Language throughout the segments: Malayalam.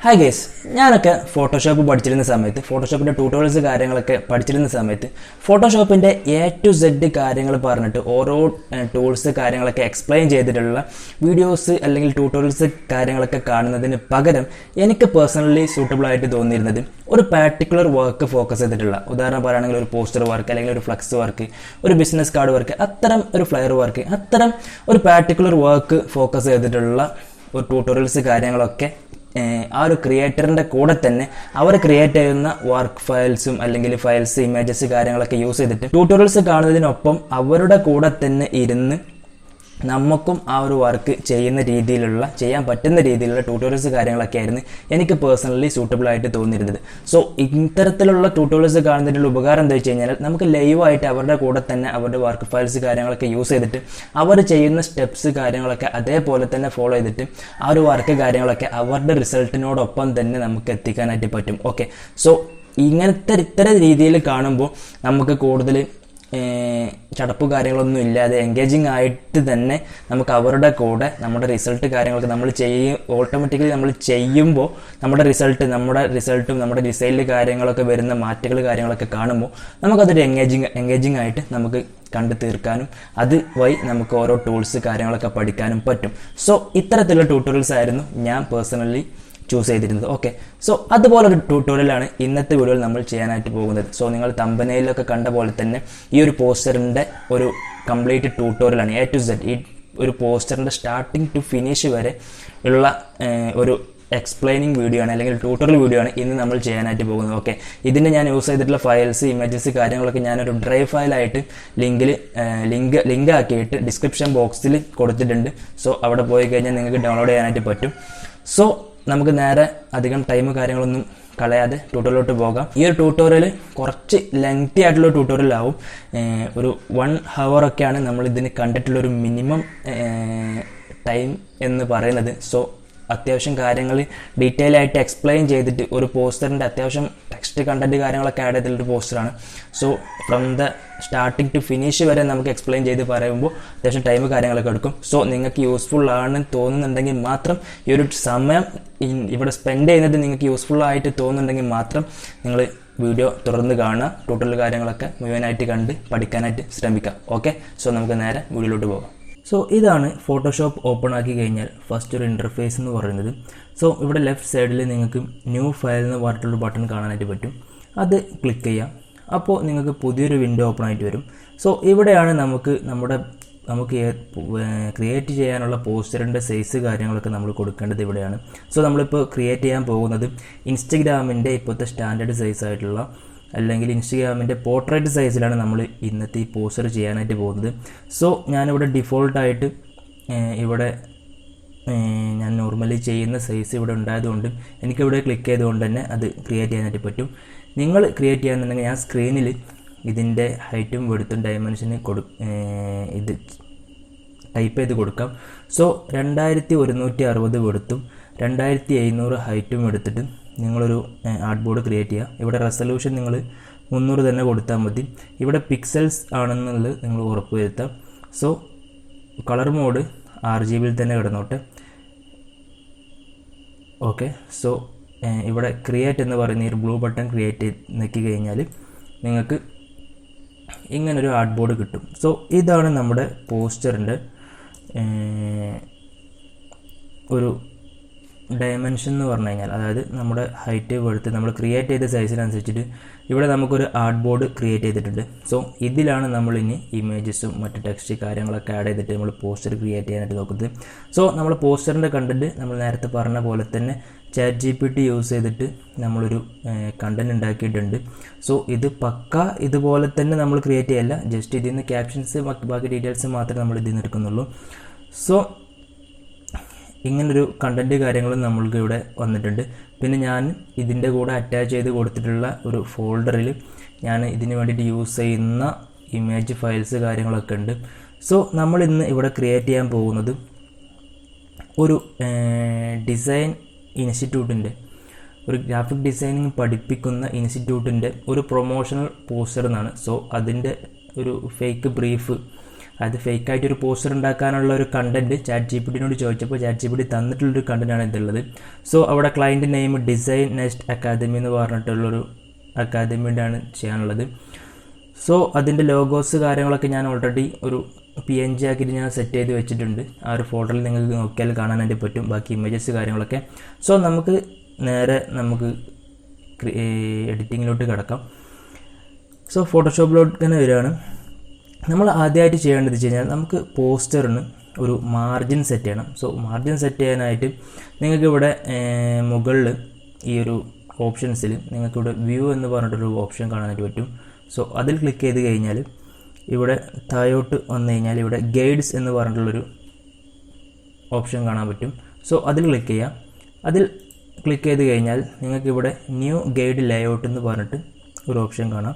ഹായ് ഗൈസ്, ഞാനൊക്കെ ഫോട്ടോഷോപ്പ് പഠിച്ചിരുന്ന സമയത്ത് ഫോട്ടോഷോപ്പിൻ്റെ ട്യൂട്ടോറിയൽസ് കാര്യങ്ങളൊക്കെ പഠിച്ചിരുന്ന സമയത്ത് ഫോട്ടോഷോപ്പിൻ്റെ A to Z കാര്യങ്ങൾ പറഞ്ഞിട്ട് ഓരോ ടൂൾസ് കാര്യങ്ങളൊക്കെ എക്സ്പ്ലെയിൻ ചെയ്തിട്ടുള്ള വീഡിയോസ് അല്ലെങ്കിൽ ട്യൂട്ടോറിയൽസ് കാര്യങ്ങളൊക്കെ കാണുന്നതിന് പകരം എനിക്ക് പേഴ്സണലി സൂട്ടബിൾ ആയിട്ട് തോന്നിയിരുന്നത് ഒരു പാർട്ടിക്കുലർ വർക്ക് ഫോക്കസ് ചെയ്തിട്ടുള്ള, ഉദാഹരണം പറയുകയാണെങ്കിൽ ഒരു പോസ്റ്റർ വർക്ക് അല്ലെങ്കിൽ ഒരു ഫ്ലക്സ് വർക്ക്, ഒരു ബിസിനസ് കാർഡ് വർക്ക്, അത്തരം ഒരു ഫ്ലയർ വർക്ക്, അത്തരം ഒരു പാർട്ടിക്കുലർ വർക്ക് ഫോക്കസ് ചെയ്തിട്ടുള്ള ഒരു ട്യൂട്ടോറിയൽസ് കാര്യങ്ങളൊക്കെ ആ ഒരു ക്രിയേറ്ററിൻ്റെ കൂടെ തന്നെ അവർ ക്രിയേറ്റ് ചെയ്യുന്ന വർക്ക് ഫയൽസും അല്ലെങ്കിൽ ഫയൽസ്, ഇമേജസ് കാര്യങ്ങളൊക്കെ യൂസ് ചെയ്തിട്ട് ട്യൂട്ടോറിയൽസ് കാണുന്നതിനൊപ്പം അവരുടെ കൂടെ തന്നെ ഇരുന്ന് നമുക്കും ആ ഒരു വർക്ക് ചെയ്യാൻ പറ്റുന്ന രീതിയിലുള്ള ട്യൂട്ടോറിയൽസ് കാര്യങ്ങളൊക്കെ ആയിരുന്നു എനിക്ക് പേഴ്സണലി സൂട്ടബിൾ ആയിട്ട് തോന്നിയിരുന്നത്. സോ ഇത്തരത്തിലുള്ള ട്യൂട്ടോറിയൽസ് കാണുന്നതിനുള്ള ഉപകാരം എന്താ വെച്ച് കഴിഞ്ഞാൽ നമുക്ക് ലൈവായിട്ട് അവരുടെ കൂടെ തന്നെ അവരുടെ വർക്ക് ഫയൽസ് കാര്യങ്ങളൊക്കെ യൂസ് ചെയ്തിട്ട് അവർ ചെയ്യുന്ന സ്റ്റെപ്സ് കാര്യങ്ങളൊക്കെ അതേപോലെ തന്നെ ഫോളോ ചെയ്തിട്ട് ആ ഒരു വർക്ക് കാര്യങ്ങളൊക്കെ അവരുടെ റിസൾട്ടിനോടൊപ്പം തന്നെ നമുക്ക് എത്തിക്കാനായിട്ട് പറ്റും. ഓക്കെ, സോ ഇത്തരം രീതിയിൽ കാണുമ്പോൾ നമുക്ക് കൂടുതൽ ചടപ്പ് കാര്യങ്ങളൊന്നും ഇല്ലാതെ എൻഗേജിങ് ആയിട്ട് തന്നെ നമുക്ക് അവരുടെ കൂടെ നമ്മുടെ റിസൾട്ട് കാര്യങ്ങളൊക്കെ ഓട്ടോമാറ്റിക്കലി നമ്മൾ ചെയ്യുമ്പോൾ നമ്മുടെ റിസൾട്ടും നമ്മുടെ ഡിസൈനിൽ കാര്യങ്ങളൊക്കെ വരുന്ന മാറ്റങ്ങൾ കാര്യങ്ങളൊക്കെ കാണുമ്പോൾ നമുക്കതൊരു എൻഗേജിങ് ആയിട്ട് നമുക്ക് കണ്ടു തീർക്കാനും അത് വഴി നമുക്ക് ഓരോ ടൂൾസ് കാര്യങ്ങളൊക്കെ പഠിക്കാനും പറ്റും. സോ ഇത്തരത്തിലുള്ള ട്യൂട്ടോറിയൽസ് ആയിരുന്നു ഞാൻ പേഴ്സണലി ചൂസ് ചെയ്തിരുന്നത്. ഓക്കെ, സോ അതുപോലൊരു ട്യൂട്ടോറിയലാണ് ഇന്നത്തെ വീഡിയോയിൽ നമ്മൾ ചെയ്യാനായിട്ട് പോകുന്നത്. സോ നിങ്ങൾ തമ്പനയിലൊക്കെ കണ്ട പോലെ തന്നെ ഈ ഒരു പോസ്റ്ററിൻ്റെ ഒരു കംപ്ലീറ്റ് ട്യൂട്ടോറിയലാണ് A to Z. ഈ ഒരു പോസ്റ്ററിൻ്റെ സ്റ്റാർട്ടിങ് ടു ഫിനിഷ് വരെ ഉള്ള ഒരു എക്സ്പ്ലെയിനിങ് വീഡിയോ ആണ് അല്ലെങ്കിൽ ട്യൂട്ടോറിയൽ വീഡിയോ ആണ് ഇന്ന് നമ്മൾ ചെയ്യാനായിട്ട് പോകുന്നത്. ഓക്കെ, ഇതിന് ഞാൻ യൂസ് ചെയ്തിട്ടുള്ള ഫയൽസ്, ഇമേജസ് കാര്യങ്ങളൊക്കെ ഞാനൊരു ഡ്രൈവ് ഫയലായിട്ട് ലിങ്ക് ആക്കിയിട്ട് ഡിസ്ക്രിപ്ഷൻ ബോക്സിൽ കൊടുത്തിട്ടുണ്ട്. സോ അവിടെ പോയി കഴിഞ്ഞാൽ നിങ്ങൾക്ക് ഡൗൺലോഡ് ചെയ്യാനായിട്ട് പറ്റും. സോ നമുക്ക് നേരെ അധികം ടൈം കാര്യങ്ങളൊന്നും കളയാതെ ട്യൂട്ടോറിയലോട്ട് പോകാം. ഈ ഒരു ട്യൂട്ടോറിയൽ കുറച്ച് ലെങ്തി ആയിട്ടുള്ള ട്യൂട്ടോറിയൽ ആവും. ഒരു 1 hour ഒക്കെയാണ് നമ്മൾ ഇതിന് കണ്ടിട്ടുള്ളൊരു മിനിമം ടൈം എന്ന് പറയുന്നത്. സോ അത്യാവശ്യം കാര്യങ്ങൾ ഡീറ്റെയിൽ ആയിട്ട് എക്സ്പ്ലെയിൻ ചെയ്തിട്ട് ഒരു പോസ്റ്ററിൻ്റെ അത്യാവശ്യം ടെക്സ്റ്റ് കണ്ടന്റ് കാര്യങ്ങളൊക്കെ ആഡ് ചെയ്തിട്ടുള്ളൊരു പോസ്റ്ററാണ്. So from the starting to finish വരെ നമുക്ക് എക്സ്പ്ലെയിൻ ചെയ്ത് പറയുമ്പോൾ അത്യാവശ്യം ടൈം കാര്യങ്ങളൊക്കെ എടുക്കും. സോ നിങ്ങൾക്ക് യൂസ്ഫുൾ ആണെന്ന് തോന്നുന്നുണ്ടെങ്കിൽ മാത്രം ഈ ഒരു സമയം ഇവിടെ സ്പെൻഡ് ചെയ്യുന്നത് നിങ്ങൾക്ക് യൂസ്ഫുൾ ആയിട്ട് തോന്നുന്നുണ്ടെങ്കിൽ മാത്രം നിങ്ങൾ വീഡിയോ തുറന്ന് കാണുക, ട്യൂട്ടോറിയൽ കാര്യങ്ങളൊക്കെ മുഴുവനായിട്ട് കണ്ട് പഠിക്കാനായിട്ട് ശ്രമിക്കുക. ഓക്കെ, സോ നമുക്ക് നേരെ വീഡിയോയിലോട്ട് പോകാം. സോ ഇതാണ് ഫോട്ടോഷോപ്പ് ഓപ്പൺ ആക്കി കഴിഞ്ഞാൽ ഫസ്റ്റ് ഒരു ഇൻ്റർഫേസ് എന്ന് പറയുന്നത്. സോ ഇവിടെ ലെഫ്റ്റ് സൈഡിൽ നിങ്ങൾക്ക് ന്യൂ ഫയൽ എന്ന് പറഞ്ഞിട്ടുള്ള ബട്ടൺ കാണാനായിട്ട് പറ്റും. അത് ക്ലിക്ക് ചെയ്യാം. അപ്പോൾ നിങ്ങൾക്ക് പുതിയൊരു വിൻഡോ ഓപ്പൺ ആയിട്ട് വരും. സോ ഇവിടെയാണ് നമുക്ക് ക്രിയേറ്റ് ചെയ്യാനുള്ള പോസ്റ്ററിൻ്റെ സൈസ് കാര്യങ്ങളൊക്കെ നമ്മൾ കൊടുക്കേണ്ടത് ഇവിടെയാണ്. സോ നമ്മളിപ്പോൾ ക്രിയേറ്റ് ചെയ്യാൻ പോകുന്നത് ഇൻസ്റ്റഗ്രാമിൻ്റെ ഇപ്പോഴത്തെ സ്റ്റാൻഡേർഡ് സൈസ് ആയിട്ടുള്ള അല്ലെങ്കിൽ ഇൻസ്റ്റഗ്രാമിൻ്റെ പോർട്രേറ്റ് സൈസിലാണ് നമ്മൾ ഇന്നത്തെ ഈ പോസ്റ്റർ ചെയ്യാനായിട്ട് പോകുന്നത്. സോ ഞാനിവിടെ ഡിഫോൾട്ടായിട്ട് ഇവിടെ ഞാൻ നോർമലി ചെയ്യുന്ന സൈസ് ഇവിടെ ഉണ്ടായതുകൊണ്ട് എനിക്കിവിടെ ക്ലിക്ക് ചെയ്തുകൊണ്ട് തന്നെ അത് ക്രിയേറ്റ് ചെയ്യാനായിട്ട് പറ്റും. നിങ്ങൾ ക്രിയേറ്റ് ചെയ്യാന്നുണ്ടെങ്കിൽ ഞാൻ സ്ക്രീനിൽ ഇതിൻ്റെ ഹൈറ്റും വെടുത്തും ഡയമെൻഷന് ഇത് ടൈപ്പ് ചെയ്ത് കൊടുക്കാം. സോ 2160 വെടുത്തും 2700 ഹൈറ്റും എടുത്തിട്ട് നിങ്ങളൊരു ആർട്ട് ബോർഡ് ക്രിയേറ്റ് ചെയ്യുക. ഇവിടെ റെസൊല്യൂഷൻ നിങ്ങൾ 300 തന്നെ കൊടുത്താൽ മതി. ഇവിടെ പിക്സൽസ് ആണെന്നുള്ളത് നിങ്ങൾ ഉറപ്പ് വരുത്താം. സോ കളർ മോഡ് RGBയിൽ തന്നെ കിടന്നോട്ടെ. ഓക്കെ, സോ ഇവിടെ ക്രിയേറ്റ് എന്ന് പറയുന്ന ഈ ബ്ലൂ ബട്ടൺ ക്രിയേറ്റ് നോക്കി കഴിഞ്ഞാൽ നിങ്ങൾക്ക് ഇങ്ങനൊരു ആർട്ട് ബോർഡ് കിട്ടും. സോ ഇതാണ് നമ്മുടെ പോസ്റ്ററിൻ്റെ ഒരു ഡയമെൻഷൻ എന്ന് പറഞ്ഞു കഴിഞ്ഞാൽ, അതായത് നമ്മുടെ ഹൈറ്റ് വെടുത്ത് നമ്മൾ ക്രിയേറ്റ് ചെയ്ത സൈസിനനുസരിച്ചിട്ട് ഇവിടെ നമുക്കൊരു ആർട്ട് ബോർഡ് ക്രിയേറ്റ് ചെയ്തിട്ടുണ്ട്. സോ ഇതിലാണ് നമ്മൾ ഇനി ഇമേജസും മറ്റ് ടെക്സ്റ്റ് കാര്യങ്ങളൊക്കെ ആഡ് ചെയ്തിട്ട് നമ്മൾ പോസ്റ്റർ ക്രിയേറ്റ് ചെയ്യാനായിട്ട് നോക്കുന്നത്. സോ നമ്മൾ പോസ്റ്ററിൻ്റെ കണ്ടൻറ്റ് നമ്മൾ നേരത്തെ പറഞ്ഞ പോലെ തന്നെ ChatGPT യൂസ് ചെയ്തിട്ട് നമ്മളൊരു കണ്ടൻറ്റ് ഉണ്ടാക്കിയിട്ടുണ്ട്. സോ ഇത് പക്ക ഇതുപോലെ തന്നെ നമ്മൾ ക്രിയേറ്റ് ചെയ്യല്ല, ജസ്റ്റ് ഇതിൽ നിന്ന് ക്യാപ്ഷൻസ് ബാക്കി ഡീറ്റെയിൽസ് മാത്രമേ നമ്മൾ ഇതിൽ നിന്ന് എടുക്കുന്നുള്ളൂ. സോ ഇങ്ങനൊരു കണ്ടൻറ്റ് കാര്യങ്ങളും നമ്മൾക്ക് ഇവിടെ വന്നിട്ടുണ്ട്. പിന്നെ ഞാൻ ഇതിൻ്റെ കൂടെ അറ്റാച്ച് ചെയ്ത് കൊടുത്തിട്ടുള്ള ഒരു ഫോൾഡറിൽ ഞാൻ ഇതിന് വേണ്ടിയിട്ട് യൂസ് ചെയ്യുന്ന ഇമേജ് ഫയൽസ് കാര്യങ്ങളൊക്കെ ഉണ്ട്. സോ നമ്മൾ ഇന്ന് ഇവിടെ ക്രിയേറ്റ് ചെയ്യാൻ പോകുന്നത് ഒരു ഡിസൈൻ ഇൻസ്റ്റിറ്റ്യൂട്ടിൻ്റെ, ഒരു ഗ്രാഫിക് ഡിസൈനിങ് പഠിപ്പിക്കുന്ന ഇൻസ്റ്റിറ്റ്യൂട്ടിൻ്റെ ഒരു പ്രൊമോഷണൽ പോസ്റ്റർ എന്നാണ്. സോ അതിൻ്റെ ഒരു ഫേക്ക് ബ്രീഫ് അത് ഫേക്കായിട്ടൊരു പോസ്റ്റർ ഉണ്ടാക്കാനുള്ള ഒരു കണ്ടൻറ്റ് ചാറ്റ് ജി പി ടിനോട് ചോദിച്ചപ്പോൾ ചാറ്റ് ജി പി ടി തന്നിട്ടുള്ളൊരു കണ്ടൻറ്റാണ് ഇതുള്ളത്. സോ അവിടെ client name design nest academy എന്ന് പറഞ്ഞിട്ടുള്ളൊരു അക്കാദമിയുടെയാണ് ചെയ്യാനുള്ളത്. സോ അതിൻ്റെ ലോഗോസ് കാര്യങ്ങളൊക്കെ ഞാൻ ഓൾറെഡി ഒരു PNG ആക്കിയിട്ട് ഞാൻ സെറ്റ് ചെയ്ത് വെച്ചിട്ടുണ്ട്. ആ ഒരു ഫോൾഡറിൽ നിങ്ങൾക്ക് നോക്കിയാൽ കാണാനായിട്ട് പറ്റും ബാക്കി ഇമേജസ് കാര്യങ്ങളൊക്കെ. സോ നമുക്ക് നേരെ എഡിറ്റിങ്ങിലോട്ട് കിടക്കാം. സോ ഫോട്ടോഷോപ്പിലോട്ട് തന്നെ വരികയാണ്. നമ്മൾ ആദ്യമായിട്ട് ചെയ്യേണ്ടത് വെച്ച് കഴിഞ്ഞാൽ നമുക്ക് പോസ്റ്ററിന് ഒരു മാർജിൻ സെറ്റ് ചെയ്യണം. സോ മാർജിൻ സെറ്റ് ചെയ്യാനായിട്ട് നിങ്ങൾക്ക് ഇവിടെ മുകളിൽ ഈ ഒരു ഓപ്ഷൻസിൽ നിങ്ങൾക്കിവിടെ വ്യൂ എന്ന് പറഞ്ഞിട്ടൊരു ഓപ്ഷൻ കാണാനായിട്ട് പറ്റും. സോ അതിൽ ക്ലിക്ക് ചെയ്ത് കഴിഞ്ഞാൽ ഇവിടെ താഴോട്ട് വന്നു കഴിഞ്ഞാൽ ഇവിടെ ഗൈഡ്സ് എന്ന് പറഞ്ഞിട്ടുള്ളൊരു ഓപ്ഷൻ കാണാൻ പറ്റും. സോ അതിൽ ക്ലിക്ക് ചെയ്യാം. അതിൽ ക്ലിക്ക് ചെയ്ത് കഴിഞ്ഞാൽ നിങ്ങൾക്കിവിടെ ന്യൂ ഗൈഡ് ലേഔട്ട് എന്ന് പറഞ്ഞിട്ട് ഒരു ഓപ്ഷൻ കാണാം.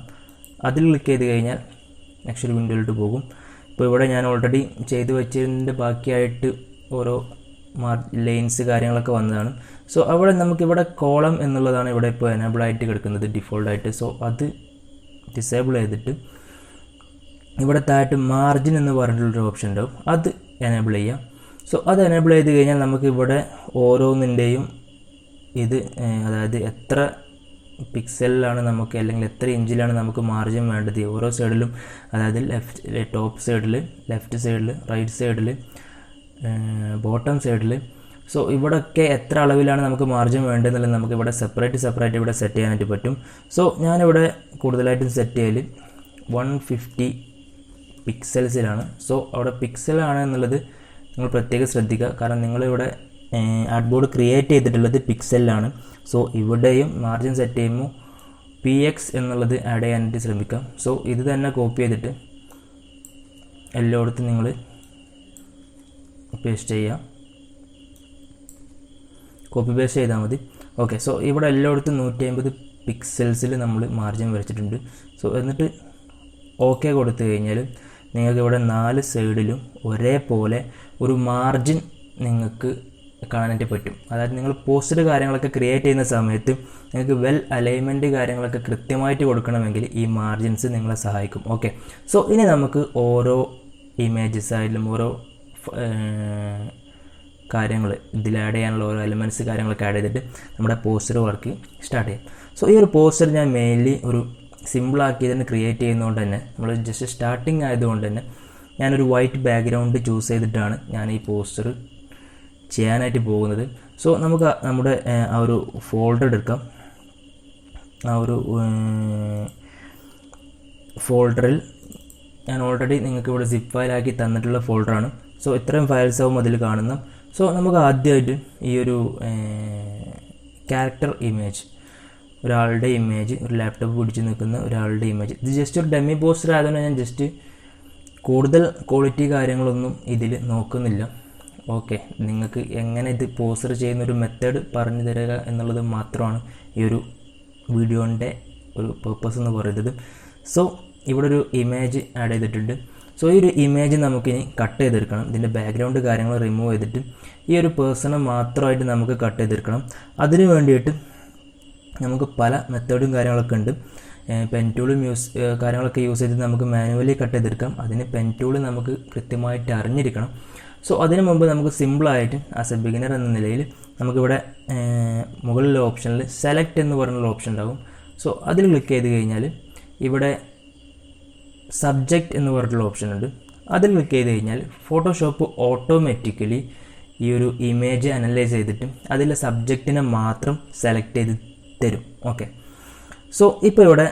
അതിൽ ക്ലിക്ക് ചെയ്ത് കഴിഞ്ഞാൽ നെക്സ്റ്റ് വിൻഡോയിലോട്ട് പോകും. ഇപ്പോൾ ഇവിടെ ഞാൻ ഓൾറെഡി ചെയ്ത് വെച്ചതിൻ്റെ ബാക്കിയായിട്ട് ഓരോ ലൈൻസ് കാര്യങ്ങളൊക്കെ വന്നതാണ്. സോ അവിടെ നമുക്കിവിടെ കോളം എന്നുള്ളതാണ് ഇവിടെ ഇപ്പോൾ എനേബിൾ ആയിട്ട് കിടക്കുന്നത് ഡിഫോൾട്ടായിട്ട്. സോ അത് ഡിസേബിൾ ചെയ്തിട്ട് ഇവിടെ താഴത്ത് മാർജിൻ എന്ന് പറഞ്ഞിട്ടുള്ളൊരു ഓപ്ഷൻ ഉണ്ടാവും, അത് എനേബിൾ ചെയ്യാം. സോ അത് എനേബിൾ ചെയ്ത് കഴിഞ്ഞാൽ നമുക്കിവിടെ ഓരോന്നിൻ്റെയും ഇത് അതായത് എത്ര പിക്സലിലാണ് നമുക്ക് അല്ലെങ്കിൽ എത്ര ഇഞ്ചിലാണ് നമുക്ക് മാർജിൻ വേണ്ടത് ഓരോ സൈഡിലും, അതായത് ടോപ്പ് സൈഡിൽ, ലെഫ്റ്റ് സൈഡിൽ, റൈറ്റ് സൈഡിൽ, ബോട്ടം സൈഡിൽ. സോ ഇവിടെയൊക്കെ എത്ര അളവിലാണ് നമുക്ക് മാർജിൻ വേണ്ടതെന്നുള്ളത് നമുക്ക് ഇവിടെ സെപ്പറേറ്റ് ഇവിടെ സെറ്റ് ചെയ്യാനായിട്ട് പറ്റും. സോ ഞാനിവിടെ കൂടുതലായിട്ടും സെറ്റ് ചെയ്യൽ 150 പിക്സൽസിലാണ്. സോ അവിടെ പിക്സലാണ് എന്നുള്ളത് നിങ്ങൾ പ്രത്യേകം ശ്രദ്ധിക്കുക, കാരണം നിങ്ങളിവിടെ ആർട്ട്ബോർഡ് ക്രിയേറ്റ് ചെയ്തിട്ടുള്ളത് പിക്സലിലാണ്. സോ ഇവിടെയും മാർജിൻ സെറ്റ് ചെയ്യുമ്പോൾ PX എന്നുള്ളത് ആഡ് ചെയ്യാനായിട്ട് ശ്രമിക്കാം. സോ ഇത് തന്നെ കോപ്പി ചെയ്തിട്ട് എല്ലായിടത്തും നിങ്ങൾ പേസ്റ്റ് ചെയ്യുക, കോപ്പി പേസ്റ്റ് ചെയ്താൽ മതി. ഓക്കെ, സോ ഇവിടെ എല്ലായിടത്തും 150 പിക്സൽസിൽ നമ്മൾ മാർജിൻ വരച്ചിട്ടുണ്ട്. സോ എന്നിട്ട് ഓക്കെ കൊടുത്തു കഴിഞ്ഞാൽ നിങ്ങൾക്ക് ഇവിടെ 4 സൈഡിലും ഒരേപോലെ ഒരു മാർജിൻ നിങ്ങൾക്ക് കാണാനായിട്ട് പറ്റും. അതായത് നിങ്ങൾ പോസ്റ്റർ കാര്യങ്ങളൊക്കെ ക്രിയേറ്റ് ചെയ്യുന്ന സമയത്ത് നിങ്ങൾക്ക് വെൽ അലൈൻമെൻറ്റ് കാര്യങ്ങളൊക്കെ കൃത്യമായിട്ട് കൊടുക്കണമെങ്കിൽ ഈ മാർജിൻസ് നിങ്ങളെ സഹായിക്കും. ഓക്കെ, സോ ഇനി നമുക്ക് ഓരോ ഇമേജസ് ആയാലും ഓരോ കാര്യങ്ങൾ ഇതിൽ ആഡ് ചെയ്യാനുള്ള ഓരോ എലിമെൻറ്റ്സ് കാര്യങ്ങളൊക്കെ ആഡ് ചെയ്തിട്ട് നമ്മുടെ പോസ്റ്റർ വർക്ക് സ്റ്റാർട്ട് ചെയ്യും. സോ ഈ ഒരു പോസ്റ്റർ ഞാൻ മെയിൻലി ഒരു സിമ്പിളാക്കി തന്നെ ക്രിയേറ്റ് ചെയ്യുന്നതുകൊണ്ട് തന്നെ നമ്മൾ ജസ്റ്റ് സ്റ്റാർട്ടിങ് ആയതുകൊണ്ട് തന്നെ ഞാനൊരു വൈറ്റ് ബാക്ക്ഗ്രൗണ്ട് ചൂസ് ചെയ്തിട്ടാണ് ഞാൻ ഈ പോസ്റ്റർ ചെയ്യാനായിട്ട് പോകുന്നത്. സോ നമുക്ക് നമ്മുടെ ആ ഒരു ഫോൾഡർ എടുക്കാം. ആ ഒരു ഫോൾഡറിൽ ഞാൻ ഓൾറെഡി നിങ്ങൾക്ക് ഇവിടെ സിപ്പ് ഫയലാക്കി തന്നിട്ടുള്ള ഫോൾഡറാണ്. സോ ഇത്രയും ഫയൽസ് ആവും അതിൽ കാണുന്ന. സോ നമുക്ക് ആദ്യമായിട്ട് ഈ ഒരു ക്യാരക്ടർ ഇമേജ്, ഒരാളുടെ ഇമേജ്, ഒരു ലാപ്ടോപ്പ് പിടിച്ച് നിൽക്കുന്ന ഒരാളുടെ ഇമേജ്, ഇത് ജസ്റ്റ് ഒരു ഡെമ്മി പോസ്റ്റർ ആയതുകൊണ്ട് ഞാൻ ജസ്റ്റ് കൂടുതൽ ക്വാളിറ്റി കാര്യങ്ങളൊന്നും ഇതിൽ നോക്കുന്നില്ല. ഓക്കെ, നിങ്ങൾക്ക് എങ്ങനെ ഇത് പോസ്റ്റർ ചെയ്യുന്നൊരു മെത്തേഡ് പറഞ്ഞു തരിക എന്നുള്ളത് മാത്രമാണ് ഈ ഒരു വീഡിയോൻ്റെ ഒരു പർപ്പസ് എന്ന് പറയുന്നത്. സോ ഇവിടെ ഒരു ഇമേജ് ആഡ് ചെയ്തിട്ടുണ്ട്. സോ ഈ ഒരു ഇമേജ് നമുക്കിനി കട്ട് ചെയ്തെടുക്കണം. ഇതിൻ്റെ ബാക്ക്ഗ്രൗണ്ട് കാര്യങ്ങൾ റിമൂവ് ചെയ്തിട്ട് ഈ ഒരു പേഴ്സണെ മാത്രമായിട്ട് നമുക്ക് കട്ട് ചെയ്തെടുക്കണം. അതിന് വേണ്ടിയിട്ട് നമുക്ക് പല മെത്തേഡും കാര്യങ്ങളൊക്കെ ഉണ്ട്. പെൻ ടൂളും കാര്യങ്ങളൊക്കെ യൂസ് ചെയ്ത് നമുക്ക് മാനുവലി കട്ട് ചെയ്തെടുക്കാം. അതിന് പെൻ ടൂൾ നമുക്ക് കൃത്യമായിട്ട് അറിഞ്ഞിരിക്കണം. സോ അതിന് മുമ്പ് നമുക്ക് സിമ്പിളായിട്ട് ആസ് എ ബിഗിനർ എന്ന നിലയിൽ നമുക്കിവിടെ മുകളിലെ ഓപ്ഷനിൽ സെലക്ട് എന്ന് പറഞ്ഞുള്ള ഓപ്ഷൻ ഉണ്ടാകും. സോ അതിൽ ക്ലിക്ക് ചെയ്ത് കഴിഞ്ഞാൽ ഇവിടെ സബ്ജക്റ്റ് എന്ന് പറഞ്ഞിട്ടുള്ള ഓപ്ഷൻ ഉണ്ട്. അതിൽ ക്ലിക്ക് ചെയ്ത് കഴിഞ്ഞാൽ ഫോട്ടോഷോപ്പ് ഓട്ടോമാറ്റിക്കലി ഈ ഒരു ഇമേജ് അനലൈസ് ചെയ്തിട്ട് അതിലെ സബ്ജക്റ്റിനെ മാത്രം സെലക്ട് ചെയ്ത് തരും. ഓക്കെ, സോ ഇപ്പോൾ ഇവിടെ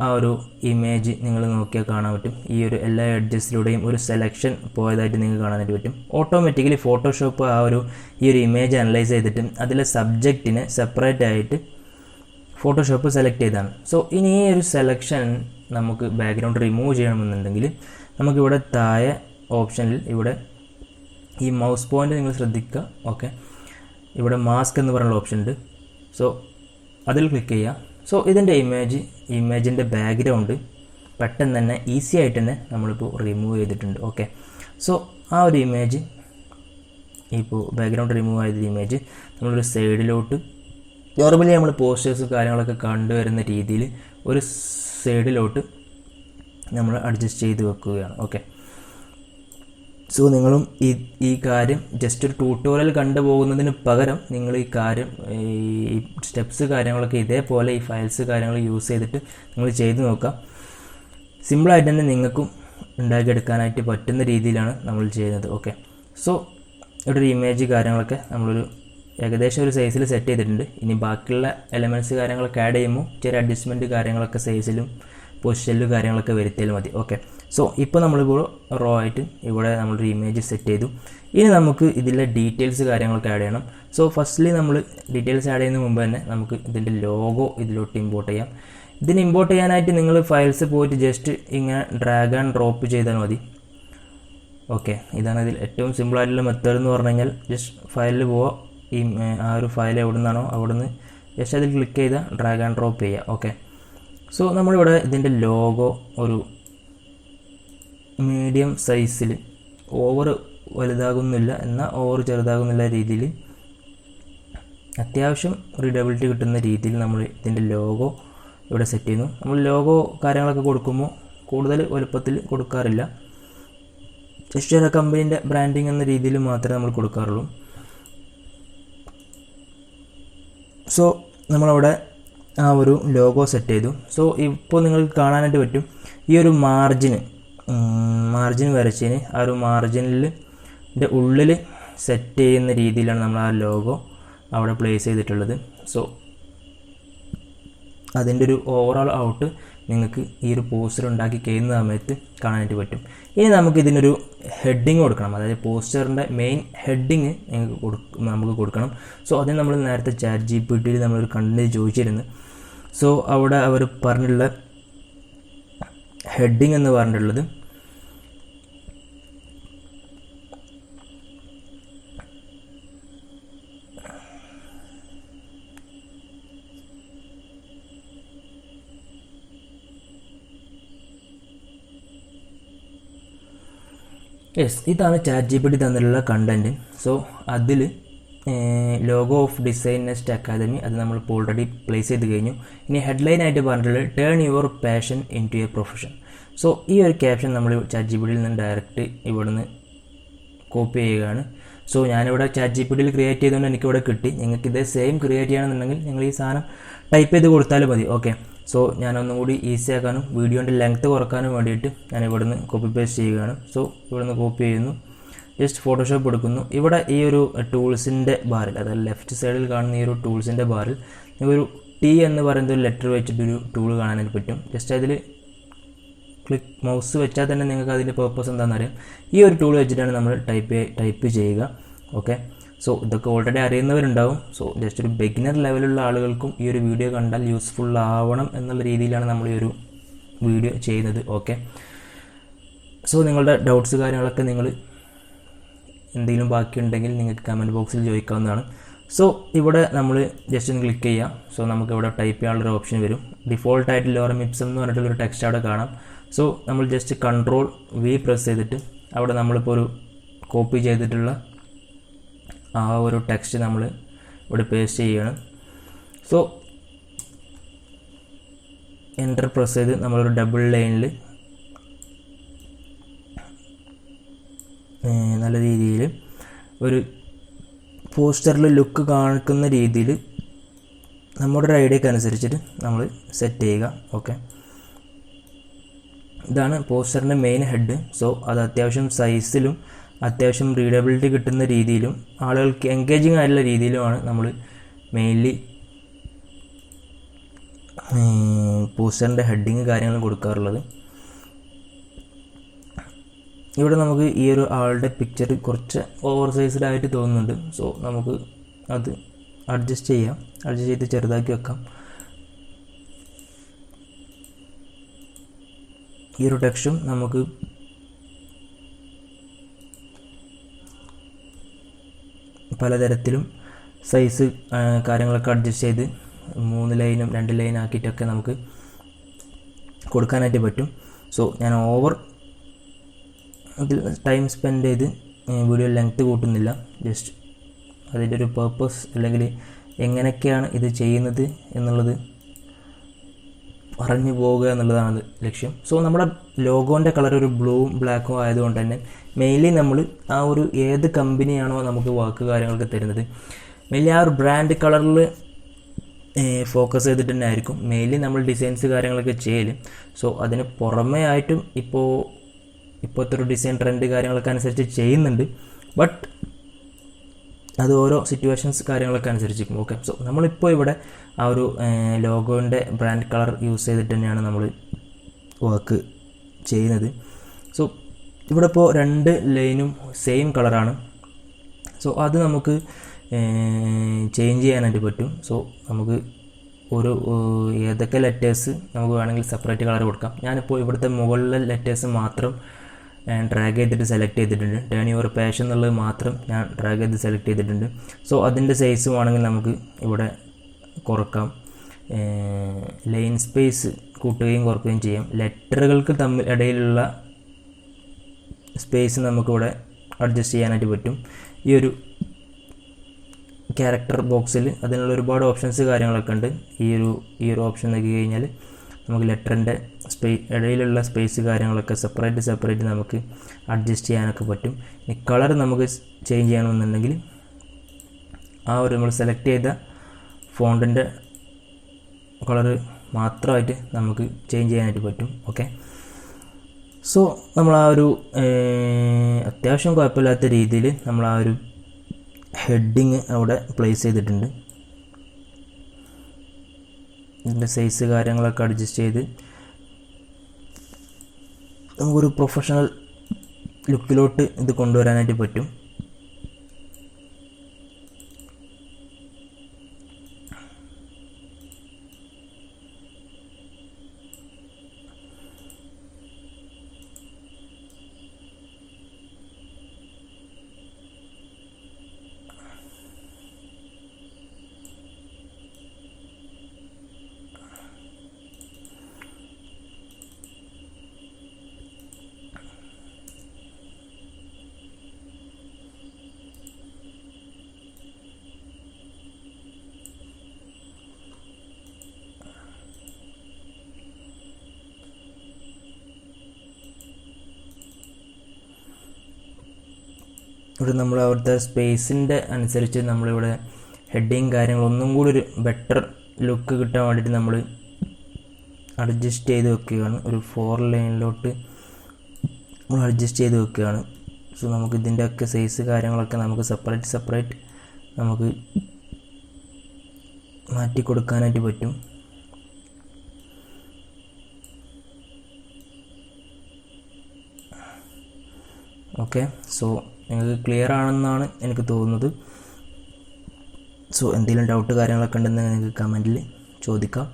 ആ ഒരു ഇമേജ് നിങ്ങൾ നോക്കിയാൽ കാണാൻ പറ്റും. ഈ ഒരു എല്ലാ എഡ്ജസിലൂടെയും ഒരു സെലക്ഷൻ പോയതായിട്ട് നിങ്ങൾക്ക് കാണാനായിട്ട് പറ്റും. ഓട്ടോമാറ്റിക്കലി ഫോട്ടോഷോപ്പ് ആ ഒരു ഈ ഒരു ഇമേജ് അനലൈസ് ചെയ്തിട്ട് അതിലെ സബ്ജക്റ്റിനെ സെപ്പറേറ്റ് ആയിട്ട് ഫോട്ടോഷോപ്പ് സെലക്ട് ചെയ്താണ്. സോ ഇനി ഈ ഒരു സെലക്ഷൻ നമുക്ക് ബാക്ക്ഗ്രൗണ്ട് റിമൂവ് ചെയ്യണമെന്നുണ്ടെങ്കിൽ നമുക്കിവിടെ താഴെ ഓപ്ഷനിൽ ഇവിടെ ഈ മൗസ് പോയിൻ്റ് നിങ്ങൾ ശ്രദ്ധിക്കുക. ഓക്കെ, ഇവിടെ മാസ്ക് എന്ന് പറയുന്ന ഓപ്ഷൻ ഉണ്ട്. സോ അതിൽ ക്ലിക്ക് ചെയ്യുക. സോ ഇതിൻ്റെ ഇമേജിൻ്റെ ബാക്ക്ഗ്രൗണ്ട് പെട്ടെന്ന് തന്നെ ഈസി ആയിട്ട് തന്നെ നമ്മളിപ്പോൾ റിമൂവ് ചെയ്തിട്ടുണ്ട്. ഓക്കെ, സോ ആ ഒരു ഇമേജ് ഇപ്പോൾ ബാക്ക്ഗ്രൗണ്ട് റിമൂവ് ചെയ്ത ഇമേജ് നമ്മളൊരു സൈഡിലോട്ട് നോർമലി നമ്മൾ പോസ്റ്റേഴ്സും കാര്യങ്ങളൊക്കെ കണ്ടുവരുന്ന രീതിയിൽ ഒരു സൈഡിലോട്ട് നമ്മൾ അഡ്ജസ്റ്റ് ചെയ്ത് വെക്കുകയാണ്. ഓക്കെ, സോ നിങ്ങളും ഈ കാര്യം ജസ്റ്റ് ഒരു ട്യൂട്ടോറിയൽ കണ്ടുപോകുന്നതിന് പകരം നിങ്ങൾ ഈ കാര്യം ഈ സ്റ്റെപ്സ് കാര്യങ്ങളൊക്കെ ഇതേപോലെ ഈ ഫയൽസ് കാര്യങ്ങൾ യൂസ് ചെയ്തിട്ട് നിങ്ങൾ ചെയ്ത് നോക്കാം. സിമ്പിളായിട്ട് തന്നെ നിങ്ങൾക്കും ഉണ്ടാക്കിയെടുക്കാനായിട്ട് പറ്റുന്ന രീതിയിലാണ് നമ്മൾ ചെയ്യുന്നത്. ഓക്കെ, സോ ഇവിടെ ഒരു ഇമേജ് കാര്യങ്ങളൊക്കെ നമ്മളൊരു ഏകദേശം ഒരു സൈസിൽ സെറ്റ് ചെയ്തിട്ടുണ്ട്. ഇനി ബാക്കിയുള്ള എലമെൻറ്റ്സ് കാര്യങ്ങളൊക്കെ ആഡ് ചെയ്യുമ്പോൾ ചെറിയ അഡ്ജസ്റ്റ്മെൻറ്റ് കാര്യങ്ങളൊക്കെ സൈസിലും പൊസിഷനിലും കാര്യങ്ങളൊക്കെ വരുത്തിയാൽ മതി. ഓക്കെ, സോ ഇപ്പോൾ നമ്മളിപ്പോൾ റോ ആയിട്ട് ഇവിടെ നമ്മളൊരു ഇമേജ് സെറ്റ് ചെയ്തു. ഇനി നമുക്ക് ഇതിലെ ഡീറ്റെയിൽസ് കാര്യങ്ങളൊക്കെ ആഡ് ചെയ്യണം. സോ ഫസ്റ്റ്ലി നമ്മൾ ഡീറ്റെയിൽസ് ആഡ് ചെയ്യുന്നതിന് മുമ്പ് തന്നെ നമുക്ക് ഇതിൻ്റെ ലോഗോ ഇതിലോട്ട് ഇമ്പോർട്ട് ചെയ്യാം. ഇതിന് ഇമ്പോർട്ട് ചെയ്യാനായിട്ട് നിങ്ങൾ ഫയൽസ് പോയിട്ട് ജസ്റ്റ് ഇങ്ങനെ ഡ്രാഗ് ആൻഡ് ഡ്രോപ്പ് ചെയ്താൽ മതി. ഓക്കെ, ഇതാണ് ഇതിൽ ഏറ്റവും സിമ്പിളായിട്ടുള്ള മെത്തേഡ് എന്ന് പറഞ്ഞു കഴിഞ്ഞാൽ ജസ്റ്റ് ഫയലിൽ പോവുക, ഈ ആ ഒരു ഫയൽ എവിടെ നിന്നാണോ അവിടെ നിന്ന് ജസ്റ്റ് അതിൽ ക്ലിക്ക് ചെയ്താൽ ഡ്രാഗ് ആൻഡ് ഡ്രോപ്പ് ചെയ്യുക. ഓക്കെ, സോ നമ്മളിവിടെ ഇതിൻ്റെ ലോഗോ ഒരു മീഡിയം സൈസിൽ, ഓവർ വലുതാകുന്നില്ല എന്നാൽ ഓവർ ചെറുതാകുന്നില്ല രീതിയിൽ, അത്യാവശ്യം റീഡബിലിറ്റി കിട്ടുന്ന രീതിയിൽ നമ്മൾ ഇതിൻ്റെ ലോഗോ ഇവിടെ സെറ്റ് ചെയ്യുന്നു. നമ്മൾ ലോഗോ കാര്യങ്ങളൊക്കെ കൊടുക്കുമ്പോൾ കൂടുതൽ വലുപ്പത്തിൽ കൊടുക്കാറില്ല, ജസ്റ്റ് ഒരു കമ്പനീൻ്റെ ബ്രാൻഡിങ് എന്ന രീതിയിൽ മാത്രമേ നമ്മൾ കൊടുക്കാറുള്ളൂ. സോ നമ്മളവിടെ ആ ഒരു ലോഗോ സെറ്റ് ചെയ്തു. സോ ഇപ്പോൾ നിങ്ങൾക്ക് കാണാനായിട്ട് പറ്റും ഈ ഒരു മാർജിൻ വരച്ചതിന് ആ ഒരു മാർജിനിൻ്റെ ഉള്ളിൽ സെറ്റ് ചെയ്യുന്ന രീതിയിലാണ് നമ്മൾ ആ ലോഗോ അവിടെ പ്ലേസ് ചെയ്തിട്ടുള്ളത്. സോ അതിൻ്റെ ഒരു ഓവറോൾ ഔട്ട് നിങ്ങൾക്ക് ഈ ഒരു പോസ്റ്റർ ഉണ്ടാക്കി കഴിയുന്ന സമയത്ത് കാണാനായിട്ട് പറ്റും. ഇനി നമുക്ക് ഇതിനൊരു ഹെഡിങ് കൊടുക്കണം, അതായത് പോസ്റ്ററിൻ്റെ മെയിൻ ഹെഡിങ് നമുക്ക് കൊടുക്കണം. സോ അതിന് നമ്മൾ നേരത്തെ ചാറ്റ് ജിപിടിയിൽ നമ്മളൊരു കണ്ടന്റ് ചോദിച്ചിരുന്നു. സോ അവിടെ അവർ പറഞ്ഞിട്ടുള്ള ഹെഡിങ് എന്ന് പറഞ്ഞിട്ടുള്ളത് ഇതാണ് ചാറ്റ് ജിപിടി തന്നിട്ടുള്ള കണ്ടൻറ്റ്. സോ അതിൽ logo of design nest academy അത് നമ്മളിപ്പോൾ ഓൾറെഡി പ്ലേസ് ചെയ്ത് കഴിഞ്ഞു. ഇനി ഹെഡ്ലൈനായിട്ട് പറഞ്ഞിട്ടുള്ളത് turn your passion into a profession. So ഈ ഒരു ക്യാപ്ഷൻ നമ്മൾ ചാറ്റ് ജിപിടിയിൽ നിന്ന് ഡയറക്റ്റ് ഇവിടുന്ന് കോപ്പി ചെയ്യുകയാണ്. സോ ഞാനിവിടെ ചാറ്റ് ജിപിടിയിൽ ക്രിയേറ്റ് ചെയ്തുകൊണ്ട് എനിക്കിവിടെ കിട്ടി. നിങ്ങൾക്ക് ഇതേ സെയിം ക്രിയേറ്റ് ചെയ്യണമെന്നുണ്ടെങ്കിൽ നിങ്ങൾ ഈ സാധനം ടൈപ്പ് ചെയ്ത് കൊടുത്താലും മതി. ഓക്കെ, സോ ഞാനൊന്നും കൂടി ഈസി ആക്കാനും വീഡിയോൻ്റെ ലെങ്ത്ത് കുറക്കാനും വേണ്ടിയിട്ട് ഞാൻ ഇവിടുന്ന് കോപ്പി പേസ്റ്റ് ചെയ്യുകയാണ്. സോ ഇവിടുന്ന് കോപ്പി ചെയ്യുന്നു, ജസ്റ്റ് ഫോട്ടോഷോപ്പ് എടുക്കുന്നു. ഇവിടെ ഈ ഒരു ടൂൾസിൻ്റെ ബാറിൽ, അതായത് ലെഫ്റ്റ് സൈഡിൽ കാണുന്ന ഈ ഒരു ടൂൾസിൻ്റെ ബാറിൽ ഒരു ടി എന്ന് പറയുന്ന ഒരു ലെറ്റർ വെച്ചിട്ടൊരു ടൂൾ കാണാനായിട്ട് പറ്റും. ജസ്റ്റ് അതിൽ മൗസ് വെച്ചാൽ തന്നെ നിങ്ങൾക്ക് അതിൻ്റെ പേർപ്പസ് എന്താണെന്ന് അറിയാം. ഈ ഒരു ടൂൾ വെച്ചിട്ടാണ് നമ്മൾ ടൈപ്പ് ചെയ്യുക. ഓക്കെ, സോ ഇതൊക്കെ ഓൾറെഡി അറിയുന്നവരുണ്ടാവും. സോ ജസ്റ്റ് ഒരു ബിഗിനർ ലെവലുള്ള ആളുകൾക്കും ഈ ഒരു വീഡിയോ കണ്ടാൽ യൂസ്ഫുൾ ആവണം എന്നുള്ള രീതിയിലാണ് നമ്മൾ ഈ ഒരു വീഡിയോ ചെയ്യുന്നത്. ഓക്കെ, സോ നിങ്ങളുടെ ഡൗട്ട്സ് കാര്യങ്ങളൊക്കെ നിങ്ങൾ എന്തെങ്കിലും ബാക്കിയുണ്ടെങ്കിൽ നിങ്ങൾക്ക് കമൻറ്റ് ബോക്സിൽ ചോദിക്കാവുന്നതാണ്. സോ ഇവിടെ നമ്മൾ ജസ്റ്റ് ഒന്ന് ക്ലിക്ക് ചെയ്യാം. സോ നമുക്കിവിടെ ടൈപ്പ് ചെയ്യാനുള്ളൊരു ഓപ്ഷൻ വരും. ഡിഫോൾട്ടായിട്ട് ലോറം ഇപ്സം എന്ന് പറഞ്ഞിട്ടുള്ളൊരു ടെക്സ്റ്റ് അവിടെ കാണാം. സോ നമ്മൾ ജസ്റ്റ് Ctrl+V പ്രസ് ചെയ്തിട്ട് അവിടെ നമ്മളിപ്പോൾ ഒരു കോപ്പി ചെയ്തിട്ടുള്ള ആ ഒരു ടെക്സ്റ്റ് നമ്മൾ ഇവിടെ പേസ്റ്റ് ചെയ്യുകയാണ്. സോ എൻ്റർ പ്രസ് ചെയ്ത് നമ്മളൊരു ഡബിൾ ലൈനിൽ നല്ല രീതിയിൽ ഒരു പോസ്റ്ററിൽ ലുക്ക് കാണിക്കുന്ന രീതിയിൽ നമ്മുടെ ഒരു ഐഡിയക്ക് അനുസരിച്ചിട്ട് നമ്മൾ സെറ്റ് ചെയ്യുക. ഓക്കെ, ഇതാണ് പോസ്റ്ററിൻ്റെ മെയിൻ ഹെഡ്. സോ അത് അത്യാവശ്യം സൈസിലും അത്യാവശ്യം റീഡബിലിറ്റി കിട്ടുന്ന രീതിയിലും ആളുകൾക്ക് എൻഗേജിങ് ആയിട്ടുള്ള രീതിയിലുമാണ് നമ്മൾ മെയിൻലി പോസ്റ്ററിൻ്റെ ഹെഡിങ് കാര്യങ്ങൾ കൊടുക്കാറുള്ളത്. ഇവിടെ നമുക്ക് ഈ ഒരു ആളുടെ പിക്ചർ കുറച്ച് ഓവർ സൈസ്ഡ് ആയിട്ട് തോന്നുന്നുണ്ട്. സോ നമുക്ക് അത് അഡ്ജസ്റ്റ് ചെയ്ത് ചെറുതാക്കി വെക്കാം. ഈ ഒരു ടെക്സ്റ്റും നമുക്ക് പലതരത്തിലും സൈസ് കാര്യങ്ങളൊക്കെ അഡ്ജസ്റ്റ് ചെയ്ത് 3 ലൈനും 2 ലൈൻ ആക്കിയിട്ടൊക്കെ നമുക്ക് കൊടുക്കാനായിട്ട് പറ്റും. സോ ഞാൻ ഓവർ അതിൽ ടൈം സ്പെൻഡ് ചെയ്ത് വീഡിയോ ലെങ്ത്ത് കൂട്ടുന്നില്ല. ജസ്റ്റ് അതിൻ്റെ ഒരു പേർപ്പസ് അല്ലെങ്കിൽ എങ്ങനെയൊക്കെയാണ് ഇത് ചെയ്യുന്നത് എന്നുള്ളത് പറഞ്ഞു പോവുക എന്നുള്ളതാണ് ലക്ഷ്യം. സോ നമ്മുടെ ലോഗോൻ്റെ കളർ ഒരു ബ്ലൂവും ബ്ലാക്കും ആയതുകൊണ്ട് തന്നെ മെയിൻലി നമ്മൾ ആ ഒരു ഏത് കമ്പനിയാണോ നമുക്ക് വർക്ക് കാര്യങ്ങളൊക്കെ തരുന്നത് മെയിൻലി ആ ഒരു ബ്രാൻഡ് കളറിൽ ഫോക്കസ് ചെയ്തിട്ട് തന്നെ ആയിരിക്കും മെയിൻലി നമ്മൾ ഡിസൈൻസ് കാര്യങ്ങളൊക്കെ ചെയ്യൽ. സോ അതിന് പുറമേ ആയിട്ടും ഇപ്പോഴത്തെ ഒരു ഡിസൈൻ ട്രെൻഡ് കാര്യങ്ങളൊക്കെ അനുസരിച്ച് ചെയ്യുന്നുണ്ട്. ബട്ട് അത് ഓരോ സിറ്റുവേഷൻസ് കാര്യങ്ങളൊക്കെ അനുസരിച്ചിരിക്കും. ഓക്കെ, സോ നമ്മളിപ്പോൾ ഇവിടെ ആ ഒരു ലോഗോൻ്റെ ബ്രാൻഡ് കളർ യൂസ് ചെയ്തിട്ട് തന്നെയാണ് നമ്മൾ വർക്ക് ചെയ്യുന്നത്. സോ ഇവിടെ ഇപ്പോൾ 2 ലൈനും സെയിം കളറാണ്. സോ അത് നമുക്ക് ചേഞ്ച് ചെയ്യാനായിട്ട് പറ്റും. സോ നമുക്ക് ഒരു ഏതൊക്കെ ലെറ്റേഴ്സ് നമുക്ക് വേണമെങ്കിൽ സെപ്പറേറ്റ് കളർ കൊടുക്കാം. ഞാനിപ്പോൾ ഇവിടുത്തെ മുകളിലെ ലെറ്റേഴ്സ് മാത്രം ഡ്രാഗ് ചെയ്തിട്ട് സെലക്ട് ചെയ്തിട്ടുണ്ട്. ടേൺ യുവർ പാഷൻ എന്നുള്ളത് മാത്രം ഞാൻ ഡ്രാഗ് ചെയ്ത് സെലക്ട് ചെയ്തിട്ടുണ്ട്. സോ അതിൻ്റെ സൈസ് വേണമെങ്കിൽ നമുക്ക് ഇവിടെ കുറക്കാം. ലൈൻ സ്പേസ് കൂട്ടുകയും കുറയ്ക്കുകയും ചെയ്യാം. ലെറ്ററുകൾക്ക് ഇടയിലുള്ള സ്പേസ് നമുക്കിവിടെ അഡ്ജസ്റ്റ് ചെയ്യാനായിട്ട് പറ്റും. ഈ ഒരു ക്യാരക്ടർ ബോക്സിൽ അതിനുള്ള ഒരുപാട് ഓപ്ഷൻസ് കാര്യങ്ങളൊക്കെ ഉണ്ട്. ഈ ഒരു ഓപ്ഷൻ നോക്കി കഴിഞ്ഞാൽ നമുക്ക് ലെറ്ററിൻ്റെ ഇടയിലുള്ള സ്പേസ് കാര്യങ്ങളൊക്കെ സെപ്പറേറ്റ് നമുക്ക് അഡ്ജസ്റ്റ് ചെയ്യാനൊക്കെ പറ്റും. ഈ കളർ നമുക്ക് ചേഞ്ച് ചെയ്യണമെന്നുണ്ടെങ്കിൽ ആ ഒരു നമ്മൾ സെലക്ട് ചെയ്ത ഫോണ്ടിൻ്റെ കളർ മാത്രമായിട്ട് നമുക്ക് ചേഞ്ച് ചെയ്യാനായിട്ട് പറ്റും. ഓക്കെ, സോ നമ്മൾ ആ ഒരു അത്യാവശ്യം കുഴപ്പമില്ലാത്ത രീതിയിൽ നമ്മൾ ആ ഒരു ഹെഡിങ് അവിടെ പ്ലേസ് ചെയ്തിട്ടുണ്ട്. ഇതിൻ്റെ സൈസ് കാര്യങ്ങളൊക്കെ അഡ്ജസ്റ്റ് ചെയ്ത് നമുക്കൊരു പ്രൊഫഷണൽ ലുക്കിലോട്ട് ഇത് കൊണ്ടുവരാനായിട്ട് പറ്റും. ഇവിടെ നമ്മൾ അവിടുത്തെ സ്പേസിൻ്റെ അനുസരിച്ച് നമ്മളിവിടെ ഹെഡിങ് കാര്യങ്ങളൊന്നും കൂടി ഒരു ബെറ്റർ ലുക്ക് കിട്ടാൻ വേണ്ടിയിട്ട് നമ്മൾ അഡ്ജസ്റ്റ് ചെയ്ത് വെക്കുകയാണ്. ഒരു 4 ലൈനിലോട്ട് നമ്മൾ അഡ്ജസ്റ്റ് ചെയ്ത് വെക്കുകയാണ്. സോ നമുക്ക് ഇതിൻ്റെയൊക്കെ സൈസ് കാര്യങ്ങളൊക്കെ നമുക്ക് സെപ്പറേറ്റ് നമുക്ക് മാറ്റി കൊടുക്കാനായിട്ട് പറ്റും. ഓക്കെ, സോ നിങ്ങൾക്ക് ക്ലിയർ ആണെന്നാണ് എനിക്ക് തോന്നുന്നത്. സോ എന്തെങ്കിലും ഡൗട്ട് കാര്യങ്ങളൊക്കെ ഉണ്ടെങ്കിൽ നിങ്ങൾക്ക് കമൻറ്റിൽ ചോദിക്കാം.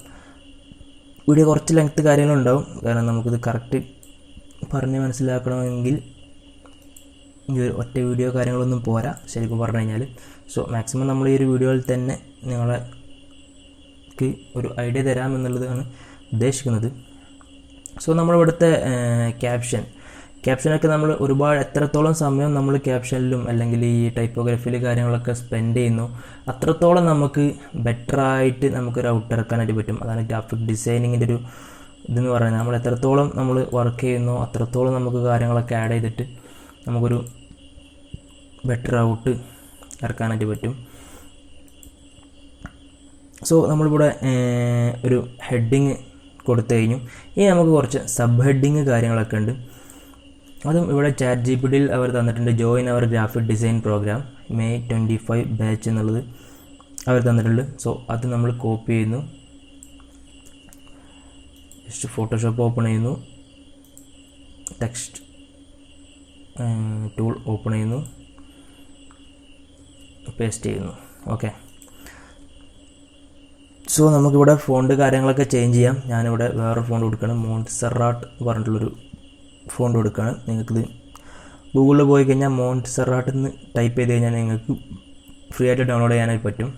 വീഡിയോ കുറച്ച് ലെങ്ത്ത് കാര്യങ്ങളുണ്ടാവും, കാരണം നമുക്കിത് കറക്റ്റ് പറഞ്ഞ് മനസ്സിലാക്കണമെങ്കിൽ ഈ ഒരു ഒറ്റ വീഡിയോ കാര്യങ്ങളൊന്നും പോരാ ശരിക്കും പറഞ്ഞു കഴിഞ്ഞാൽ. സോ മാക്സിമം നമ്മൾ ഈ ഒരു വീഡിയോയിൽ തന്നെ നിങ്ങൾക്ക് ഒരു ഐഡിയ തരാമെന്നുള്ളതാണ് ഉദ്ദേശിക്കുന്നത്. സോ നമ്മളിവിടുത്തെ ക്യാപ്ഷനൊക്കെ നമ്മൾ ഒരുപാട് എത്രത്തോളം സമയം നമ്മൾ ക്യാപ്ഷനിലും അല്ലെങ്കിൽ ഈ ടൈപ്പോഗ്രഫിയിൽ കാര്യങ്ങളൊക്കെ സ്പെൻഡ് ചെയ്യുന്നു അത്രത്തോളം നമുക്ക് ബെറ്ററായിട്ട് നമുക്കൊരു ഔട്ട് ഇറക്കാനായിട്ട് പറ്റും. അതാണ് ഗ്രാഫിക് ഡിസൈനിങ്ങിൻ്റെ ഒരു ഇതെന്ന് പറയുന്നത്. നമ്മൾ എത്രത്തോളം നമ്മൾ വർക്ക് ചെയ്യുന്നു അത്രത്തോളം നമുക്ക് കാര്യങ്ങളൊക്കെ ആഡ് ചെയ്തിട്ട് നമുക്കൊരു ബെറ്റർ ഔട്ട് ഇറക്കാനായിട്ട് പറ്റും. സോ നമ്മളിവിടെ ഒരു ഹെഡിങ് കൊടുത്തു കഴിഞ്ഞു. ഇനി നമുക്ക് കുറച്ച് സബ് ഹെഡിങ് കാര്യങ്ങളൊക്കെ ഉണ്ട്. അതും ഇവിടെ ChatGPTയിൽ അവർ തന്നിട്ടുണ്ട്. Join our graphic design program May 25 batch എന്നുള്ളത് അവർ തന്നിട്ടുണ്ട്. സോ അത് നമ്മൾ കോപ്പി ചെയ്യുന്നു. ജസ്റ്റ് ഫോട്ടോഷോപ്പ് ഓപ്പൺ ചെയ്യുന്നു, ടെക്സ്റ്റ് ടൂൾ ഓപ്പൺ ചെയ്യുന്നു, പേസ്റ്റ് ചെയ്യുന്നു. ഓക്കെ, സോ നമുക്കിവിടെ ഫോണ്ട് കാര്യങ്ങളൊക്കെ ചേഞ്ച് ചെയ്യാം. ഞാനിവിടെ വേറെ ഫോണ്ട് കൊടുക്കണം. മോൺസെറാട്ട് പറഞ്ഞിട്ടുള്ളൊരു ഫോണ്ട് കൊടുക്കുകയാണ്. നിങ്ങൾക്കിത് ഗൂഗിളിൽ പോയി കഴിഞ്ഞാൽ മോൺസെറാട്ട് എന്ന് ടൈപ്പ് ചെയ്ത് കഴിഞ്ഞാൽ നിങ്ങൾക്ക് ഫ്രീ ആയിട്ട് ഡൗൺലോഡ് ചെയ്യാനായിട്ട് പറ്റും.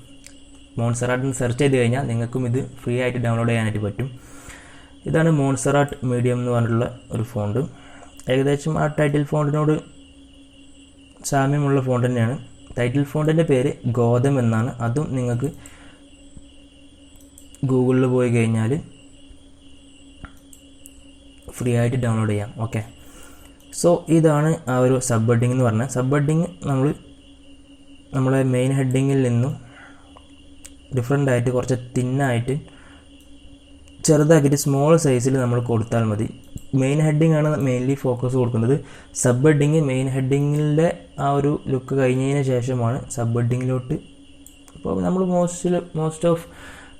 മോൺസെറാട്ട് എന്ന് സെർച്ച് ചെയ്ത് കഴിഞ്ഞാൽ നിങ്ങൾക്കും ഇത് ഫ്രീ ആയിട്ട് ഡൗൺലോഡ് ചെയ്യാനായിട്ട് പറ്റും. ഇതാണ് മോൺസെറാട്ട് മീഡിയം എന്ന് പറഞ്ഞിട്ടുള്ള ഒരു ഫോണ്ട്. ഏകദേശം ആ ടൈറ്റിൽ ഫോണ്ടിനോട് സാമ്യമുള്ള ഫോണ്ട് തന്നെയാണ്. ടൈറ്റിൽ ഫോണ്ടിൻ്റെ പേര് ഗോതം എന്നാണ്. അതും നിങ്ങൾക്ക് ഗൂഗിളിൽ പോയി കഴിഞ്ഞാൽ ഫ്രീ ആയിട്ട് ഡൗൺലോഡ് ചെയ്യാം. ഓക്കെ, സോ ഇതാണ് ആ ഒരു സബ് ഹെഡിങ് എന്ന് പറഞ്ഞാൽ. സബ് ഹെഡിങ് നമ്മളെ മെയിൻ ഹെഡിങ്ങിൽ നിന്നും ഡിഫറെൻ്റ് ആയിട്ട് കുറച്ച് തിന്നായിട്ട് ചെറുതാക്കിയിട്ട് സ്മോൾ സൈസിൽ നമ്മൾ കൊടുത്താൽ മതി. മെയിൻ ഹെഡിങ് ആണ് മെയിൻലി ഫോക്കസ് കൊടുക്കുന്നത്. സബ് ഹെഡിങ് മെയിൻ ഹെഡിങ്ങിൻ്റെ ആ ഒരു ലുക്ക് കഴിഞ്ഞതിന് ശേഷമാണ് സബ് ഹെഡിങ്ങിലോട്ട്. അപ്പോൾ നമ്മൾ മോസ്റ്റ് ഓഫ്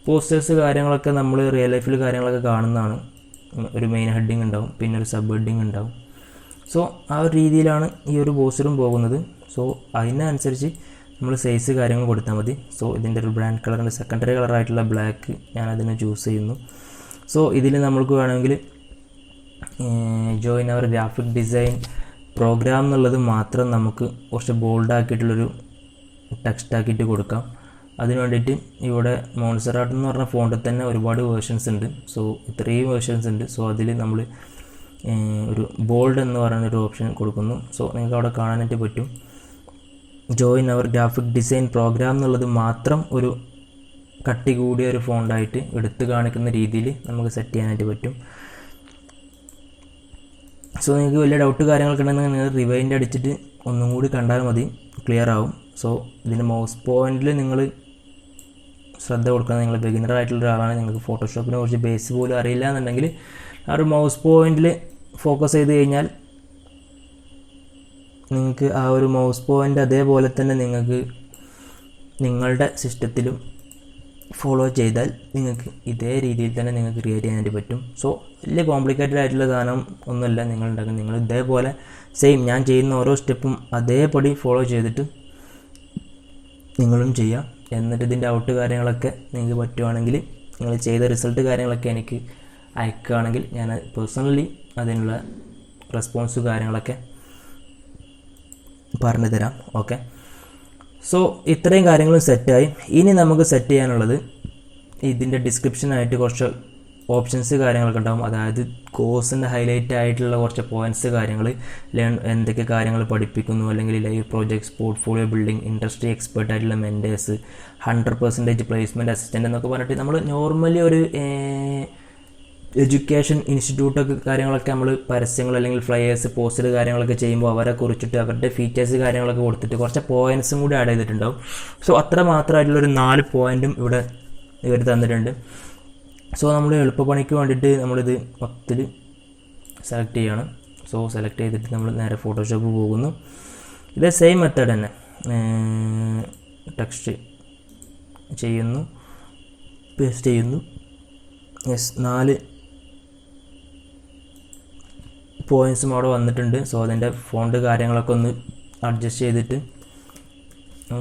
പോസ്റ്റേഴ്സ് കാര്യങ്ങളൊക്കെ നമ്മൾ റിയൽ ലൈഫിൽ കാര്യങ്ങളൊക്കെ കാണുന്നതാണ്. ഒരു മെയിൻ ഹെഡിങ് ഉണ്ടാവും, പിന്നെ ഒരു സബ് ഹെഡിങ് ഉണ്ടാവും. സോ ആ ഒരു രീതിയിലാണ് ഈ ഒരു പോസ്റ്ററും പോകുന്നത്. സോ അതിനനുസരിച്ച് നമ്മൾ സൈസ് കാര്യങ്ങൾ കൊടുത്താൽ മതി. സോ ഇതിൻ്റെ ഒരു ബ്രാൻഡ് കളറിൻ്റെ സെക്കൻഡറി കളറായിട്ടുള്ള ബ്ലാക്ക് ഞാൻ അതിനെ ചൂസ് ചെയ്യുന്നു. സോ ഇതിൽ നമ്മൾക്ക് വേണമെങ്കിൽ join our graphic design program എന്നുള്ളത് മാത്രം നമുക്ക് കുറച്ച് ബോൾഡാക്കിയിട്ടുള്ളൊരു ടെക്സ്റ്റ് ആക്കിയിട്ട് കൊടുക്കാം. അതിന് വേണ്ടിയിട്ട് ഇവിടെ മോൺസെറാട്ട് എന്ന് പറഞ്ഞ ഫോണ്ടിൽ തന്നെ ഒരുപാട് വേർഷൻസ് ഉണ്ട്. സോ 3 വേർഷൻസ് ഉണ്ട്. സോ അതിൽ നമ്മൾ ഒരു ബോൾഡ് എന്ന് പറയുന്നൊരു ഓപ്ഷൻ കൊടുക്കുന്നു. സോ നിങ്ങൾക്ക് അവിടെ കാണാനായിട്ട് പറ്റും. Join our graphic design program എന്നുള്ളത് മാത്രം ഒരു കട്ടി കൂടിയ ഒരു ഫോണ്ടായിട്ട് എടുത്ത് കാണിക്കുന്ന രീതിയിൽ നമുക്ക് സെറ്റ് ചെയ്യാനായിട്ട് പറ്റും. സോ നിങ്ങൾക്ക് വലിയ ഡൗട്ട് കാര്യങ്ങളൊക്കെ ഉണ്ടെങ്കിൽ നിങ്ങൾ റിവൈൻഡ് അടിച്ചിട്ട് ഒന്നും കൂടി കണ്ടാൽ മതി, ക്ലിയർ ആവും. സോ ഇതിൻ്റെ മൗസ് പോയിന്റിൽ നിങ്ങൾ ശ്രദ്ധ കൊടുക്കണം. നിങ്ങൾ ബിഗിനർ ആയിട്ടുള്ള ഒരാളാണ്, നിങ്ങൾക്ക് ഫോട്ടോഷോപ്പിനെ കുറിച്ച് ബേസ് പോലും അറിയില്ല എന്നുണ്ടെങ്കിൽ ആ ഒരു മൗസ് പോയിന്റിൽ ഫോക്കസ് ചെയ്ത് കഴിഞ്ഞാൽ നിങ്ങൾക്ക് ആ ഒരു മൗസ് പോയിൻ്റ് അതേപോലെ തന്നെ നിങ്ങൾക്ക് നിങ്ങളുടെ സിസ്റ്റത്തിലും ഫോളോ ചെയ്താൽ നിങ്ങൾക്ക് ഇതേ രീതിയിൽ തന്നെ നിങ്ങൾക്ക് ക്രിയേറ്റ് ചെയ്യാനായിട്ട് പറ്റും. സോ വലിയ കോംപ്ലിക്കേറ്റഡ് ആയിട്ടുള്ള സാധനം ഒന്നുമല്ല നിങ്ങൾ ഉണ്ടാക്കുന്നത്. നിങ്ങൾ ഇതേപോലെ സെയിം ഞാൻ ചെയ്യുന്ന ഓരോ സ്റ്റെപ്പും അതേപടി ഫോളോ ചെയ്തിട്ട് നിങ്ങളും ചെയ്യാം. എന്നിട്ട് ഇതിൻ്റെ ഔട്ട് കാര്യങ്ങളൊക്കെ നിങ്ങൾക്ക് പറ്റുവാണെങ്കിൽ നിങ്ങൾ ചെയ്ത റിസൾട്ട് കാര്യങ്ങളൊക്കെ എനിക്ക് അയക്കുകയാണെങ്കിൽ ഞാൻ പേഴ്സണലി അതിനുള്ള റെസ്പോൺസ് കാര്യങ്ങളൊക്കെ പറഞ്ഞു തരാം. ഓക്കെ, സോ ഇത്രയും കാര്യങ്ങളും സെറ്റായി. ഇനി നമുക്ക് സെറ്റ് ചെയ്യാനുള്ളത് ഇതിൻ്റെ ഡിസ്ക്രിപ്ഷനായിട്ട് കുറച്ച് ഓപ്ഷൻസ് കാര്യങ്ങളൊക്കെ ഉണ്ടാകും. അതായത് കോഴ്സിൻ്റെ ഹൈലൈറ്റ് ആയിട്ടുള്ള കുറച്ച് പോയിൻറ്റ്സ് കാര്യങ്ങൾ, എന്തൊക്കെ കാര്യങ്ങൾ പഠിപ്പിക്കുന്നു, അല്ലെങ്കിൽ live projects, portfolio building, industry expert ആയിട്ടുള്ള മെൻറ്റേഴ്സ്, 100% പ്ലേസ്മെൻറ്റ് അസിസ്റ്റൻ്റ് എന്നൊക്കെ പറഞ്ഞിട്ട് നമ്മൾ നോർമലി ഒരു എഡ്യൂക്കേഷൻ ഇൻസ്റ്റിറ്റ്യൂട്ടൊക്കെ കാര്യങ്ങളൊക്കെ നമ്മൾ പരസ്യങ്ങൾ അല്ലെങ്കിൽ ഫ്ലയേഴ്സ് പോസ്റ്റർ കാര്യങ്ങളൊക്കെ ചെയ്യുമ്പോൾ അവരെ കുറിച്ചിട്ട് അവരുടെ ഫീച്ചേഴ്സ് കാര്യങ്ങളൊക്കെ കൊടുത്തിട്ട് കുറച്ച് പോയിൻറ്റ്സും കൂടി ആഡ് ചെയ്തിട്ടുണ്ടാവും. സോ അത്ര മാത്രമായിട്ടുള്ളൊരു 4 പോയിൻറ്റും ഇവിടെ ഇവർ തന്നിട്ടുണ്ട്. സോ നമ്മൾ എളുപ്പപ്പണിക്ക് വേണ്ടിയിട്ട് നമ്മളിത് മൊത്തത്തിൽ സെലക്ട് ചെയ്യണം. സോ സെലക്ട് ചെയ്തിട്ട് നമ്മൾ നേരെ ഫോട്ടോഷോപ്പ് പോകുന്നു. ഇതേ സെയിം മെത്തേഡ് തന്നെ ടെക്സ്റ്റ് ചെയ്യുന്നു, പേസ്റ്റ് ചെയ്യുന്നു. യെസ്, 4 പോയിൻറ്റ്സും അവിടെ വന്നിട്ടുണ്ട്. സോ അതിൻ്റെ ഫോണ്ട് കാര്യങ്ങളൊക്കെ ഒന്ന് അഡ്ജസ്റ്റ് ചെയ്തിട്ട്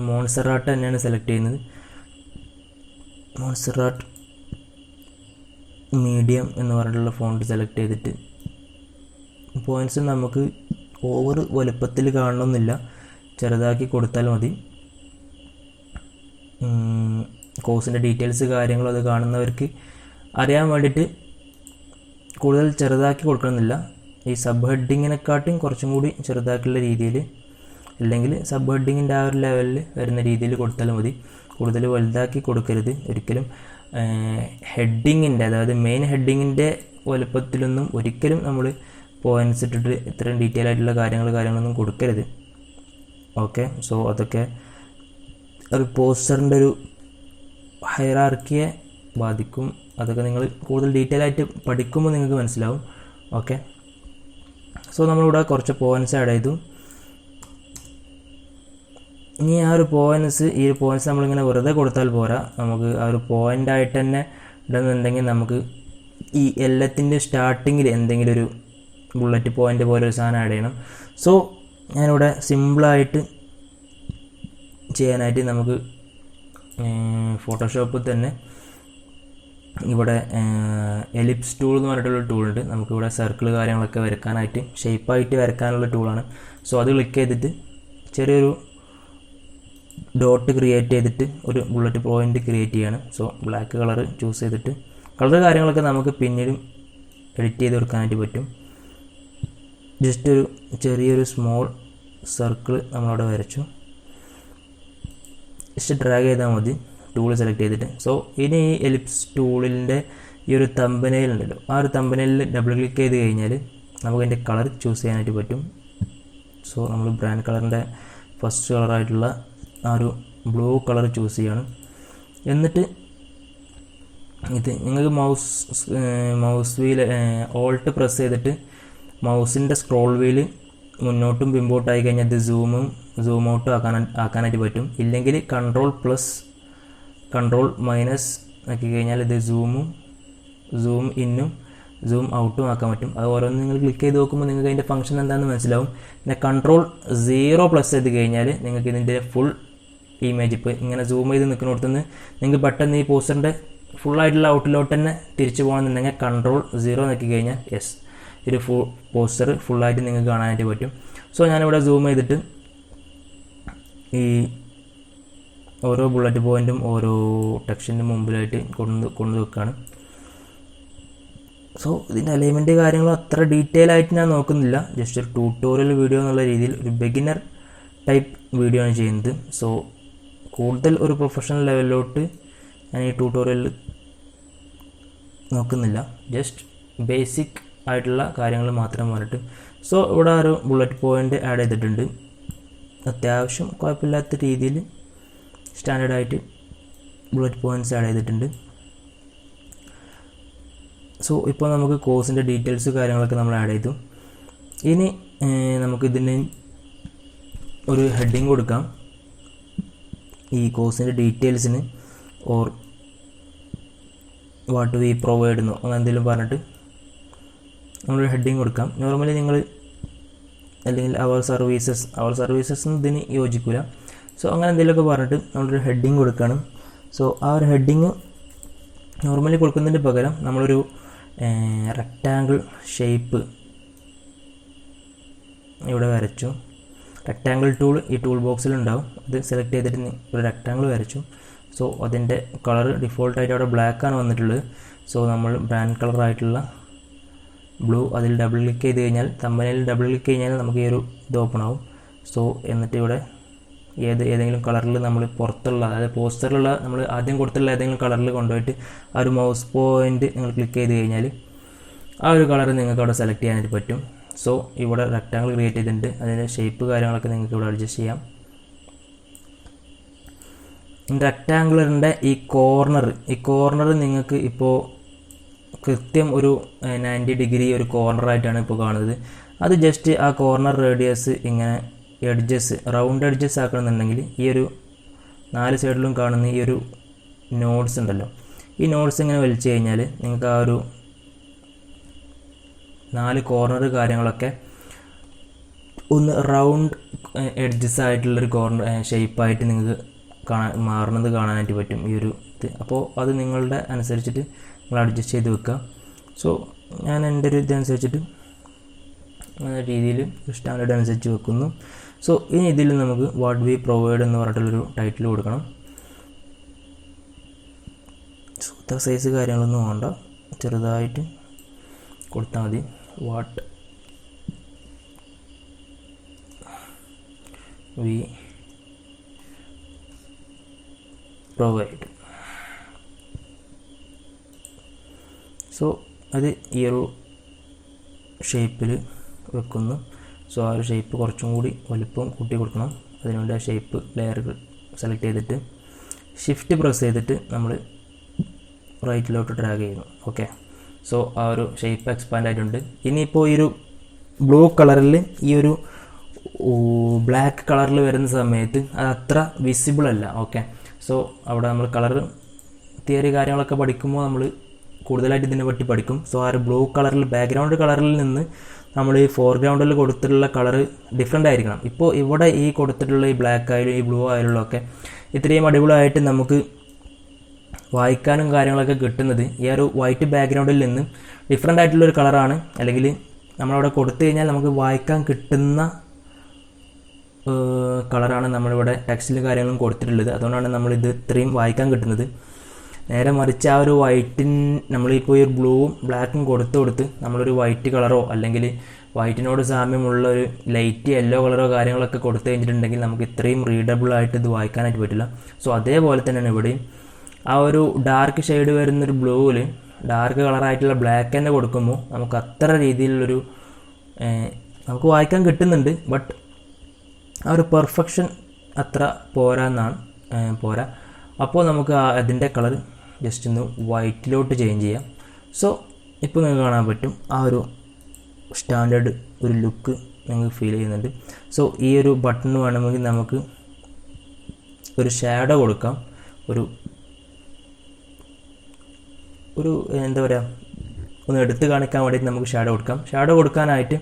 മോൺസെറാട്ട് തന്നെയാണ് സെലക്ട് ചെയ്യുന്നത്. മോൺസെറാട്ട് മീഡിയം എന്ന് പറഞ്ഞിട്ടുള്ള ഫോണ്ട് സെലക്ട് ചെയ്തിട്ട് പോയിൻറ്റ്സ് നമുക്ക് ഓവർ വലുപ്പത്തിൽ കാണണമെന്നില്ല, ചെറുതാക്കി കൊടുത്താൽ മതി. കോഴ്സിൻ്റെ ഡീറ്റെയിൽസ് കാര്യങ്ങളും അത് കാണുന്നവർക്ക് അറിയാൻ വേണ്ടിയിട്ട് കൂടുതൽ ചെറുതാക്കി കൊടുക്കണമെന്നില്ല. ഈ സബ് ഹെഡിങ്ങിനെക്കാട്ടും കുറച്ചും കൂടി ചെറുതാക്കിയുള്ള രീതിയിൽ, അല്ലെങ്കിൽ സബ് ഹെഡിങ്ങിൻ്റെ ആ ഒരു ലെവലിൽ വരുന്ന രീതിയിൽ കൊടുത്താൽ മതി. കൂടുതൽ വലുതാക്കി കൊടുക്കരുത് ഒരിക്കലും. ഹെഡിങ്ങിൻ്റെ, അതായത് മെയിൻ ഹെഡിങ്ങിൻ്റെ വലുപ്പത്തിലൊന്നും ഒരിക്കലും നമ്മൾ പോയിൻറ്റ്സ് ഇട്ടിട്ട് ഇത്രയും ഡീറ്റെയിൽ ആയിട്ടുള്ള കാര്യങ്ങളൊന്നും കൊടുക്കരുത്. ഓക്കെ, സോ അതൊക്കെ ഒരു പോസ്റ്ററിൻ്റെ ഒരു ഹൈറാർക്കിയെ ബാധിക്കും. അതൊക്കെ നിങ്ങൾ കൂടുതൽ ഡീറ്റെയിൽ ആയിട്ട് പഠിക്കുമ്പോൾ നിങ്ങൾക്ക് മനസ്സിലാവും. ഓക്കെ, സോ നമ്മളിവിടെ കുറച്ച് പോയിൻറ്റ്സ് ആഡ് ചെയ്തു. ഇനി ആ ഒരു പോയിൻറ്റ്സ്, ഈ ഒരു പോയിൻറ്റ്സ് നമ്മളിങ്ങനെ വെറുതെ കൊടുത്താൽ പോരാ, നമുക്ക് ആ ഒരു പോയിൻ്റായിട്ട് തന്നെ ഇടുന്നുണ്ടെങ്കിൽ നമുക്ക് ഈ എല്ലാത്തിൻ്റെ സ്റ്റാർട്ടിങ്ങിൽ എന്തെങ്കിലും ഒരു ബുള്ളറ്റ് പോയിൻ്റ് പോലെ ഒരു സാധനം ആഡ് ചെയ്യണം. സോ ഞാനിവിടെ സിമ്പിളായിട്ട് ചെയ്യാനായിട്ട് നമുക്ക് ഫോട്ടോഷോപ്പിൽ തന്നെ ഇവിടെ എലിപ്സ് ടൂൾ എന്ന് പറഞ്ഞിട്ടുള്ള ടൂളുണ്ട്. നമുക്കിവിടെ സർക്കിൾ കാര്യങ്ങളൊക്കെ വരയ്ക്കാനായിട്ട്, ഷേപ്പായിട്ട് വരയ്ക്കാനുള്ള ടൂളാണ്. സോ അത് ക്ലിക്ക് ചെയ്തിട്ട് ചെറിയൊരു ഡോട്ട് ക്രിയേറ്റ് ചെയ്തിട്ട് ഒരു ബുള്ളറ്റ് പോയിൻ്റ് ക്രിയേറ്റ് ചെയ്യാണ്. സോ ബ്ലാക്ക് കളർ ചൂസ് ചെയ്തിട്ട് കളർ കാര്യങ്ങളൊക്കെ നമുക്ക് പിന്നീടും എഡിറ്റ് ചെയ്ത് കൊടുക്കാനായിട്ട് പറ്റും. ജസ്റ്റ് ഒരു ചെറിയൊരു സ്മോൾ സർക്കിൾ നമ്മളവിടെ വരച്ചു. ജസ്റ്റ് ഡ്രാഗ് ചെയ്താൽ മതി ടൂൾ സെലക്ട് ചെയ്തിട്ട്. സോ ഇനി ഈ എലിപ്സ് ടൂളിൻ്റെ ഈ ഒരു തമ്പനയിൽ ഉണ്ടല്ലോ, ആ ഒരു തമ്പനയിൽ ഡബിൾ ക്ലിക്ക് ചെയ്ത് കഴിഞ്ഞാൽ നമുക്ക് അതിൻ്റെ കളർ ചൂസ് ചെയ്യാനായിട്ട് പറ്റും. സോ നമ്മൾ ബ്രാൻഡ് കളറിൻ്റെ ഫസ്റ്റ് കളറായിട്ടുള്ള ആ ഒരു ബ്ലൂ കളർ ചൂസ് ചെയ്യണം. എന്നിട്ട് ഇത് നിങ്ങൾക്ക് മൗസ് വീൽ ഓൾട്ട് പ്രസ് ചെയ്തിട്ട് മൗസിൻ്റെ സ്ക്രോൾ വീല് മുന്നോട്ടും പിമ്പോട്ടായി കഴിഞ്ഞാൽ ഇത് സൂം ഔട്ടും ആക്കാനായിട്ട് പറ്റും. ഇല്ലെങ്കിൽ കൺട്രോൾ മൈനസ് ആക്കി കഴിഞ്ഞാൽ ഇത് സൂം ഇന്നും സൂം ഔട്ടും ആക്കാൻ പറ്റും. അത് ഓരോന്ന് നിങ്ങൾ ക്ലിക്ക് ചെയ്ത് നോക്കുമ്പോൾ നിങ്ങൾക്ക് അതിൻ്റെ ഫംഗ്ഷൻ എന്താണെന്ന് മനസ്സിലാവും. പിന്നെ കൺട്രോൾ 0 പ്ലസ് ചെയ്ത് കഴിഞ്ഞാൽ നിങ്ങൾക്ക് ഇതിൻ്റെ ഫുൾ ഇമേജ് ഇപ്പോൾ ഇങ്ങനെ സൂം ചെയ്ത് നിൽക്കുന്നിടത്തുനിന്ന് നിങ്ങൾക്ക് പെട്ടെന്ന് ഈ പോസ്റ്ററിൻ്റെ ഫുള്ളായിട്ടുള്ള ഔട്ടിലോട്ട് തന്നെ തിരിച്ചു പോകണമെന്നുണ്ടെങ്കിൽ കൺട്രോൾ 0 നോക്കി കഴിഞ്ഞാൽ ഒരു പോസ്റ്റർ ഫുള്ളായിട്ട് നിങ്ങൾക്ക് കാണാനായിട്ട് പറ്റും. സോ ഞാനിവിടെ സൂം ചെയ്തിട്ട് ഈ ഓരോ ബുള്ളറ്റ് പോയിൻറ്റും ഓരോ ടെക്സ്റ്റിൻ്റെ മുമ്പിലായിട്ട് കൊണ്ടു വെക്കുകയാണ്. സോ ഇതിൻ്റെ അലൈൻമെൻറ്റ് കാര്യങ്ങളും അത്ര ഡീറ്റെയിൽ ആയിട്ട് ഞാൻ നോക്കുന്നില്ല. ജസ്റ്റ് ഒരു ട്യൂട്ടോറിയൽ വീഡിയോ എന്നുള്ള രീതിയിൽ ഒരു ബിഗിനർ ടൈപ്പ് വീഡിയോ ആണ് ചെയ്യുന്നത്. സോ കൂടുതൽ ഒരു പ്രൊഫഷണൽ ലെവലിലോട്ട് ഞാൻ ഈ ട്യൂട്ടോറിയൽ നോക്കുന്നില്ല. ജസ്റ്റ് ബേസിക് ആയിട്ടുള്ള കാര്യങ്ങൾ മാത്രം പറഞ്ഞിട്ട്. സോ ഇവിടെ ഒരു ബുള്ളറ്റ് പോയിൻ്റ് ആഡ് ചെയ്തിട്ടുണ്ട്. അത്യാവശ്യം കുഴപ്പമില്ലാത്ത രീതിയിൽ സ്റ്റാൻഡേർഡായിട്ട് ബുള്ളറ്റ് പോയിൻറ്റ്സ് ആഡ് ചെയ്തിട്ടുണ്ട്. സോ ഇപ്പോൾ നമുക്ക് കോഴ്സിൻ്റെ ഡീറ്റെയിൽസ് കാര്യങ്ങളൊക്കെ നമ്മൾ ആഡ് ചെയ്തു. ഇനി നമുക്കിതിന് ഒരു ഹെഡിങ് കൊടുക്കാം. ഈ കോഴ്സിൻ്റെ ഡീറ്റെയിൽസിന് ഓർ വാട്ട് വി പ്രൊവൈഡ് എന്നോ അങ്ങനെ എന്തെങ്കിലും പറഞ്ഞിട്ട് നമ്മളൊരു ഹെഡിങ് കൊടുക്കാം. നോർമലി നിങ്ങൾ അല്ലെങ്കിൽ അവർ സർവീസസ് ഇതിന് യോജിക്കില്ല. സോ അങ്ങനെ എന്തെങ്കിലുമൊക്കെ പറഞ്ഞിട്ട് നമ്മളൊരു ഹെഡിങ് കൊടുക്കണം. സോ ആ ഒരു ഹെഡിങ് നോർമലി കൊടുക്കുന്നതിന് പകരം നമ്മളൊരു റെക്റ്റാങ്കിൾ ഷേപ്പ് ഇവിടെ വരച്ചു. റെക്റ്റാങ്കിൾ ടൂൾ ഈ ടൂൾ ബോക്സിലുണ്ടാവും. അത് സെലക്ട് ചെയ്തിട്ട് ഒരു റെക്റ്റാങ്കിൾ വരച്ചു. സോ അതിൻ്റെ കളർ ഡിഫോൾട്ടായിട്ട് അവിടെ ബ്ലാക്കാണ് വന്നിട്ടുള്ളത്. സോ നമ്മൾ ബ്രാൻഡ് കളറായിട്ടുള്ള ബ്ലൂ അതിൽ ഡബിൾ ക്ലിക്ക് ചെയ്ത് കഴിഞ്ഞാൽ തമ്പനയിൽ ഡബിൾ ക്ലിക്ക് കഴിഞ്ഞാൽ നമുക്ക് ഈ ഒരു ഇത് ഓപ്പൺ ആവും. സോ എന്നിട്ട് ഇവിടെ ഏതെങ്കിലും കളറിൽ നമ്മൾ പുറത്തുള്ള അതായത് പോസ്റ്ററിലുള്ള നമ്മൾ ആദ്യം കൊടുത്തുള്ള ഏതെങ്കിലും കളറിൽ കൊണ്ടുപോയിട്ട് ആ ഒരു മൗസ് പോയിൻ്റ് നിങ്ങൾ ക്ലിക്ക് ചെയ്ത് കഴിഞ്ഞാൽ ആ ഒരു കളർ നിങ്ങൾക്ക് അവിടെ സെലക്ട് ചെയ്യാനായിട്ട് പറ്റും. സോ ഇവിടെ റെക്റ്റാങ്കിൾ ക്രിയേറ്റ് ചെയ്തിട്ടുണ്ട്. അതിൻ്റെ ഷേപ്പ് കാര്യങ്ങളൊക്കെ നിങ്ങൾക്ക് ഇവിടെ അഡ്ജസ്റ്റ് ചെയ്യാം. റെക്റ്റാങ്കിളിൻ്റെ ഈ കോർണർ നിങ്ങൾക്ക് ഇപ്പോൾ കൃത്യം ഒരു 90 ഡിഗ്രി ഒരു കോർണറായിട്ടാണ് ഇപ്പോൾ കാണുന്നത്. അത് ജസ്റ്റ് ആ കോർണർ റേഡിയസ് ഇങ്ങനെ റൗണ്ട് എഡ്ജസ് ആക്കണമെന്നുണ്ടെങ്കിൽ ഈ ഒരു 4 സൈഡിലും കാണുന്ന ഈ ഒരു നോഡ്സ് ഉണ്ടല്ലോ, ഈ നോഡ്സ് ഇങ്ങനെ വലിച്ചു കഴിഞ്ഞാൽ നിങ്ങൾക്ക് ആ ഒരു 4 കോർണർ കാര്യങ്ങളൊക്കെ ഒന്ന് റൗണ്ട് എഡ്ജസ് ആയിട്ടുള്ളൊരു കോർണർ ഷേപ്പായിട്ട് നിങ്ങൾക്ക് മാറുന്നത് കാണാനായിട്ട് പറ്റും ഈ ഒരു ഇത്. അപ്പോൾ അത് നിങ്ങളുടെ അനുസരിച്ചിട്ട് നിങ്ങൾ അഡ്ജസ്റ്റ് ചെയ്ത് വെക്കുക. സോ ഞാൻ എൻ്റെ ഒരു ഇതനുസരിച്ചിട്ട് രീതിയിൽ സ്റ്റാൻഡേർഡ് അനുസരിച്ച് വെക്കുന്നു. സോ ഇനി ഇതിൽ നമുക്ക് വാട്ട് വി പ്രൊവൈഡ് എന്ന് പറഞ്ഞിട്ടുള്ളൊരു ടൈറ്റിൽ കൊടുക്കണം. സോ ഇത്ര സൈസ് കാര്യങ്ങളൊന്നും വേണ്ട, ചെറുതായിട്ട് കൊടുത്താൽ മതി. What we provide. സോ അത് ഈ ഒരു ഷേപ്പിൽ വെക്കുന്നു. സോ ആ ഒരു ഷേപ്പ് കുറച്ചും കൂടി വലിപ്പം കൂട്ടി കൊടുക്കണം. അതിനുവേണ്ടി ആ ഷേപ്പ് ലെയർ സെലക്ട് ചെയ്തിട്ട് ഷിഫ്റ്റ് പ്രസ് ചെയ്തിട്ട് നമ്മൾ റൈറ്റിലോട്ട് ഡ്രാഗ് ചെയ്യുന്നു. ഓക്കെ, സോ ആ ഒരു ഷേപ്പ് എക്സ്പാൻഡ് ആയിട്ടുണ്ട്. ഇനിയിപ്പോൾ ഈ ഒരു ബ്ലൂ കളറിൽ ഈ ഒരു ബ്ലാക്ക് കളറിൽ വരുന്ന സമയത്ത് അത് അത്ര വിസിബിൾ അല്ല. ഓക്കെ, സോ അവിടെ നമ്മൾ കളർ തിയറി കാര്യങ്ങളൊക്കെ പഠിക്കുമ്പോൾ നമ്മൾ കൂടുതലായിട്ട് ഇതിനെ പറ്റി പഠിക്കും. സോ ആ ഒരു ബ്ലൂ കളറിൽ ബാക്ക്ഗ്രൗണ്ട് കളറിൽ നിന്ന് നമ്മൾ ഈ ഫോർഗ്രൗണ്ടിൽ കൊടുത്തിട്ടുള്ള കളർ ഡിഫറെൻ്റ് ആയിരിക്കണം. ഇപ്പോൾ ഇവിടെ ഈ കൊടുത്തിട്ടുള്ള ഈ ബ്ലാക്ക് ആയാലും ഈ ബ്ലൂ ആയാലും ഒക്കെ ഇത്രയും അടിപൊളിയായിട്ട് നമുക്ക് വായിക്കാനും കാര്യങ്ങളൊക്കെ കിട്ടുന്നത് ഈ ഒരു വൈറ്റ് ബാക്ക്ഗ്രൗണ്ടിൽ നിന്ന് ഡിഫറെൻ്റ് ആയിട്ടുള്ളൊരു കളറാണ്. അല്ലെങ്കിൽ നമ്മളവിടെ കൊടുത്തു കഴിഞ്ഞാൽ നമുക്ക് വായിക്കാൻ കിട്ടുന്ന കളറാണ് നമ്മളിവിടെ ടെക്സ്റ്റിലും കാര്യങ്ങളും കൊടുത്തിട്ടുള്ളത്. അതുകൊണ്ടാണ് നമ്മളിത് ഇത്രയും വായിക്കാൻ കിട്ടുന്നത്. നേരെ മറിച്ച് ആ ഒരു നമ്മളിപ്പോൾ ഈ ഒരു ബ്ലൂവും ബ്ലാക്കും കൊടുത്ത് നമ്മളൊരു വൈറ്റ് കളറോ അല്ലെങ്കിൽ വൈറ്റിനോട് സാമ്യമുള്ള ഒരു ലൈറ്റ് യെല്ലോ കളറോ കാര്യങ്ങളൊക്കെ കൊടുത്തു കഴിഞ്ഞിട്ടുണ്ടെങ്കിൽ നമുക്ക് ഇത്രയും റീഡബിളായിട്ട് ഇത് വായിക്കാനായിട്ട് പറ്റില്ല. സോ അതേപോലെ തന്നെയാണ് ഇവിടെയും ആ ഒരു ഡാർക്ക് ഷെയ്ഡ് വരുന്നൊരു ബ്ലൂവിൽ ഡാർക്ക് കളറായിട്ടുള്ള ബ്ലാക്ക് തന്നെ കൊടുക്കുമ്പോൾ നമുക്ക് അത്ര രീതിയിലുള്ളൊരു നമുക്ക് വായിക്കാൻ കിട്ടുന്നുണ്ട്, ബട്ട് ആ ഒരു പെർഫെക്ഷൻ അത്ര പോരാ. അപ്പോൾ നമുക്ക് അതിൻ്റെ കളർ ജസ്റ്റ് ഒന്ന് വൈറ്റിലോട്ട് ചേഞ്ച് ചെയ്യാം. സോ ഇപ്പോൾ നിങ്ങൾക്ക് കാണാൻ പറ്റും ആ ഒരു സ്റ്റാൻഡേർഡ് ഒരു ലുക്ക് നിങ്ങൾക്ക് ഫീൽ ചെയ്യുന്നുണ്ട്. സോ ഈ ഒരു ബട്ടൺ വേണമെങ്കിൽ നമുക്ക് ഒരു ഷാഡോ കൊടുക്കാം, ഒരു എന്താ പറയുക, ഒന്ന് എടുത്ത് കാണിക്കാൻ വേണ്ടിയിട്ട് നമുക്ക് ഷാഡോ കൊടുക്കാം. ഷാഡോ കൊടുക്കാനായിട്ട്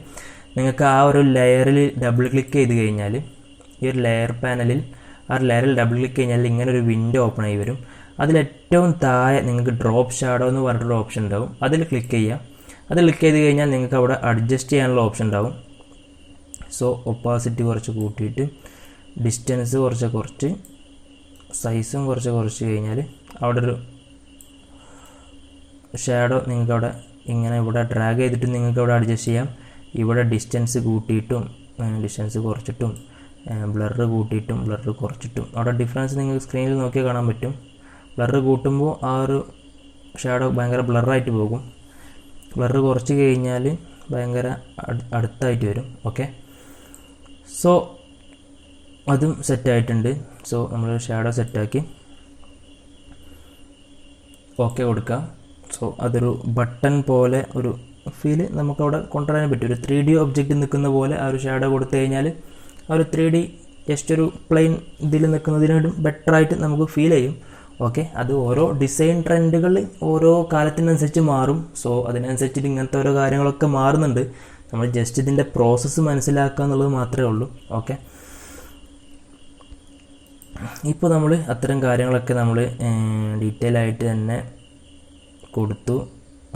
നിങ്ങൾക്ക് ആ ഒരു ലെയറിൽ ഡബിൾ ക്ലിക്ക് ചെയ്ത് കഴിഞ്ഞാൽ, ഈ ഒരു ലെയർ പാനലിൽ ആ ലെയറിൽ ഡബിൾ ക്ലിക്ക് കഴിഞ്ഞാൽ ഇങ്ങനെ ഒരു വിൻഡോ ഓപ്പൺ ആയി വരും. അതിലേറ്റവും താഴെ നിങ്ങൾക്ക് ഡ്രോപ്പ് ഷാഡോ എന്ന് പറഞ്ഞിട്ടൊരു ഓപ്ഷൻ ഉണ്ടാവും. അതിൽ ക്ലിക്ക് ചെയ്യുക. അത് ക്ലിക്ക് ചെയ്ത് കഴിഞ്ഞാൽ നിങ്ങൾക്ക് അവിടെ അഡ്ജസ്റ്റ് ചെയ്യാനുള്ള ഓപ്ഷൻ ഉണ്ടാവും. സോ ഒപ്പാസിറ്റി കുറച്ച് കൂട്ടിയിട്ട് ഡിസ്റ്റൻസ് കുറച്ച് സൈസും കുറച്ച് കഴിഞ്ഞാൽ അവിടെ ഒരു ഷാഡോ നിങ്ങൾക്ക് അവിടെ ഇങ്ങനെ ഇവിടെ ഡ്രാഗ് ചെയ്തിട്ട് നിങ്ങൾക്ക് അവിടെ അഡ്ജസ്റ്റ് ചെയ്യാം. ഇവിടെ ഡിസ്റ്റൻസ് കൂട്ടിയിട്ടും ഡിസ്റ്റൻസ് കുറച്ചിട്ടും ബ്ലർ കൂട്ടിയിട്ടും ബ്ലർ കുറച്ചിട്ടും അവിടെ ഡിഫറൻസ് നിങ്ങൾക്ക് സ്ക്രീനിൽ നോക്കിയാൽ കാണാൻ പറ്റും. ബ്ലർ കൂട്ടുമ്പോൾ ആ ഒരു ഷാഡോ ഭയങ്കര ബ്ലറായിട്ട് പോകും. ബ്ലർ കുറച്ച് കഴിഞ്ഞാൽ ഭയങ്കര അടുത്തായിട്ട് വരും. ഓക്കെ, സോ അതും സെറ്റായിട്ടുണ്ട്. സോ നമ്മൾ ഷാഡോ സെറ്റാക്കി ഓക്കെ കൊടുക്കാം. സോ അതൊരു ബട്ടൺ പോലെ ഒരു ഫീല് നമുക്കവിടെ കൊണ്ടുവരാൻ പറ്റും. ഒരു 3D ഒബ്ജക്റ്റ് നിൽക്കുന്ന പോലെ ആ ഒരു ഷാഡോ കൊടുത്തു കഴിഞ്ഞാൽ ആ ഒരു 3D ജസ്റ്റ് ഒരു പ്ലെയിൻ ഇതിൽ നിൽക്കുന്നതിനായിട്ടും ബെറ്ററായിട്ട് നമുക്ക് ഫീൽ ചെയ്യും. ഓക്കെ, അത് ഓരോ ഡിസൈൻ ട്രെൻഡുകൾ ഓരോ കാലത്തിനനുസരിച്ച് മാറും. സോ അതിനനുസരിച്ചിട്ട് ഇങ്ങനത്തെ ഓരോ കാര്യങ്ങളൊക്കെ മാറുന്നുണ്ട്. നമ്മൾ ജസ്റ്റ് ഇതിൻ്റെ പ്രോസസ്സ് മനസ്സിലാക്കുക എന്നുള്ളത് മാത്രമേ ഉള്ളൂ. ഓക്കെ, ഇപ്പോൾ നമ്മൾ അത്തരം കാര്യങ്ങളൊക്കെ നമ്മൾ ഡീറ്റെയിൽ ആയിട്ട് തന്നെ കൊടുത്തു.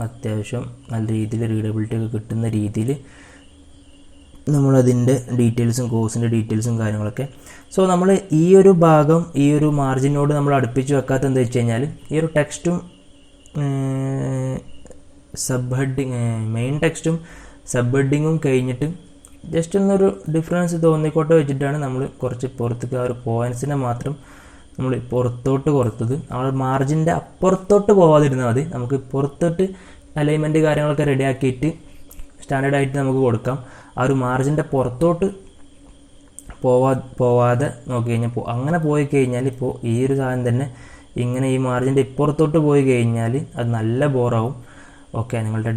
അത്യാവശ്യം നല്ല രീതിയിൽ റീഡബിലിറ്റി ഒക്കെ കിട്ടുന്ന രീതിയിൽ നമ്മളതിൻ്റെ ഡീറ്റെയിൽസും കോഴ്സിൻ്റെ ഡീറ്റെയിൽസും കാര്യങ്ങളൊക്കെ. സോ നമ്മൾ ഈ ഒരു ഭാഗം ഈ ഒരു മാർജിനോട് നമ്മൾ അടുപ്പിച്ച് വെക്കാത്ത എന്താ വെച്ച് കഴിഞ്ഞാൽ ഈ ഒരു ടെക്സ്റ്റും മെയിൻ ടെക്സ്റ്റും സബ് ഹെഡിങ്ങും കഴിഞ്ഞിട്ട് ജസ്റ്റ് ഒന്നൊരു ഡിഫറൻസ് തോന്നിക്കോട്ടെ വെച്ചിട്ടാണ് നമ്മൾ കുറച്ച് പുറത്തേക്ക് ആ ഒരു പോയിൻറ്റ്സിനെ മാത്രം നമ്മൾ പുറത്തോട്ട് കൊടുത്തത്. ആ മാർജിൻ്റെ അപ്പുറത്തോട്ട് പോവാതിരുന്നാൽ മതി. നമുക്ക് പുറത്തോട്ട് അലൈൻമെൻറ്റ് കാര്യങ്ങളൊക്കെ റെഡിയാക്കിയിട്ട് സ്റ്റാൻഡേർഡായിട്ട് നമുക്ക് കൊടുക്കാം. ആ ഒരു മാർജിൻ്റെ പുറത്തോട്ട് പോവാതെ നോക്കി കഴിഞ്ഞാൽ അങ്ങനെ പോയി കഴിഞ്ഞാൽ ഇപ്പോൾ ഈ ഒരു സാധനം തന്നെ ഇങ്ങനെ ഈ മാർജിൻ്റെ ഇപ്പുറത്തോട്ട് പോയി കഴിഞ്ഞാൽ അത് നല്ല ബോറാവും. ഓക്കെ, നിങ്ങളുടെ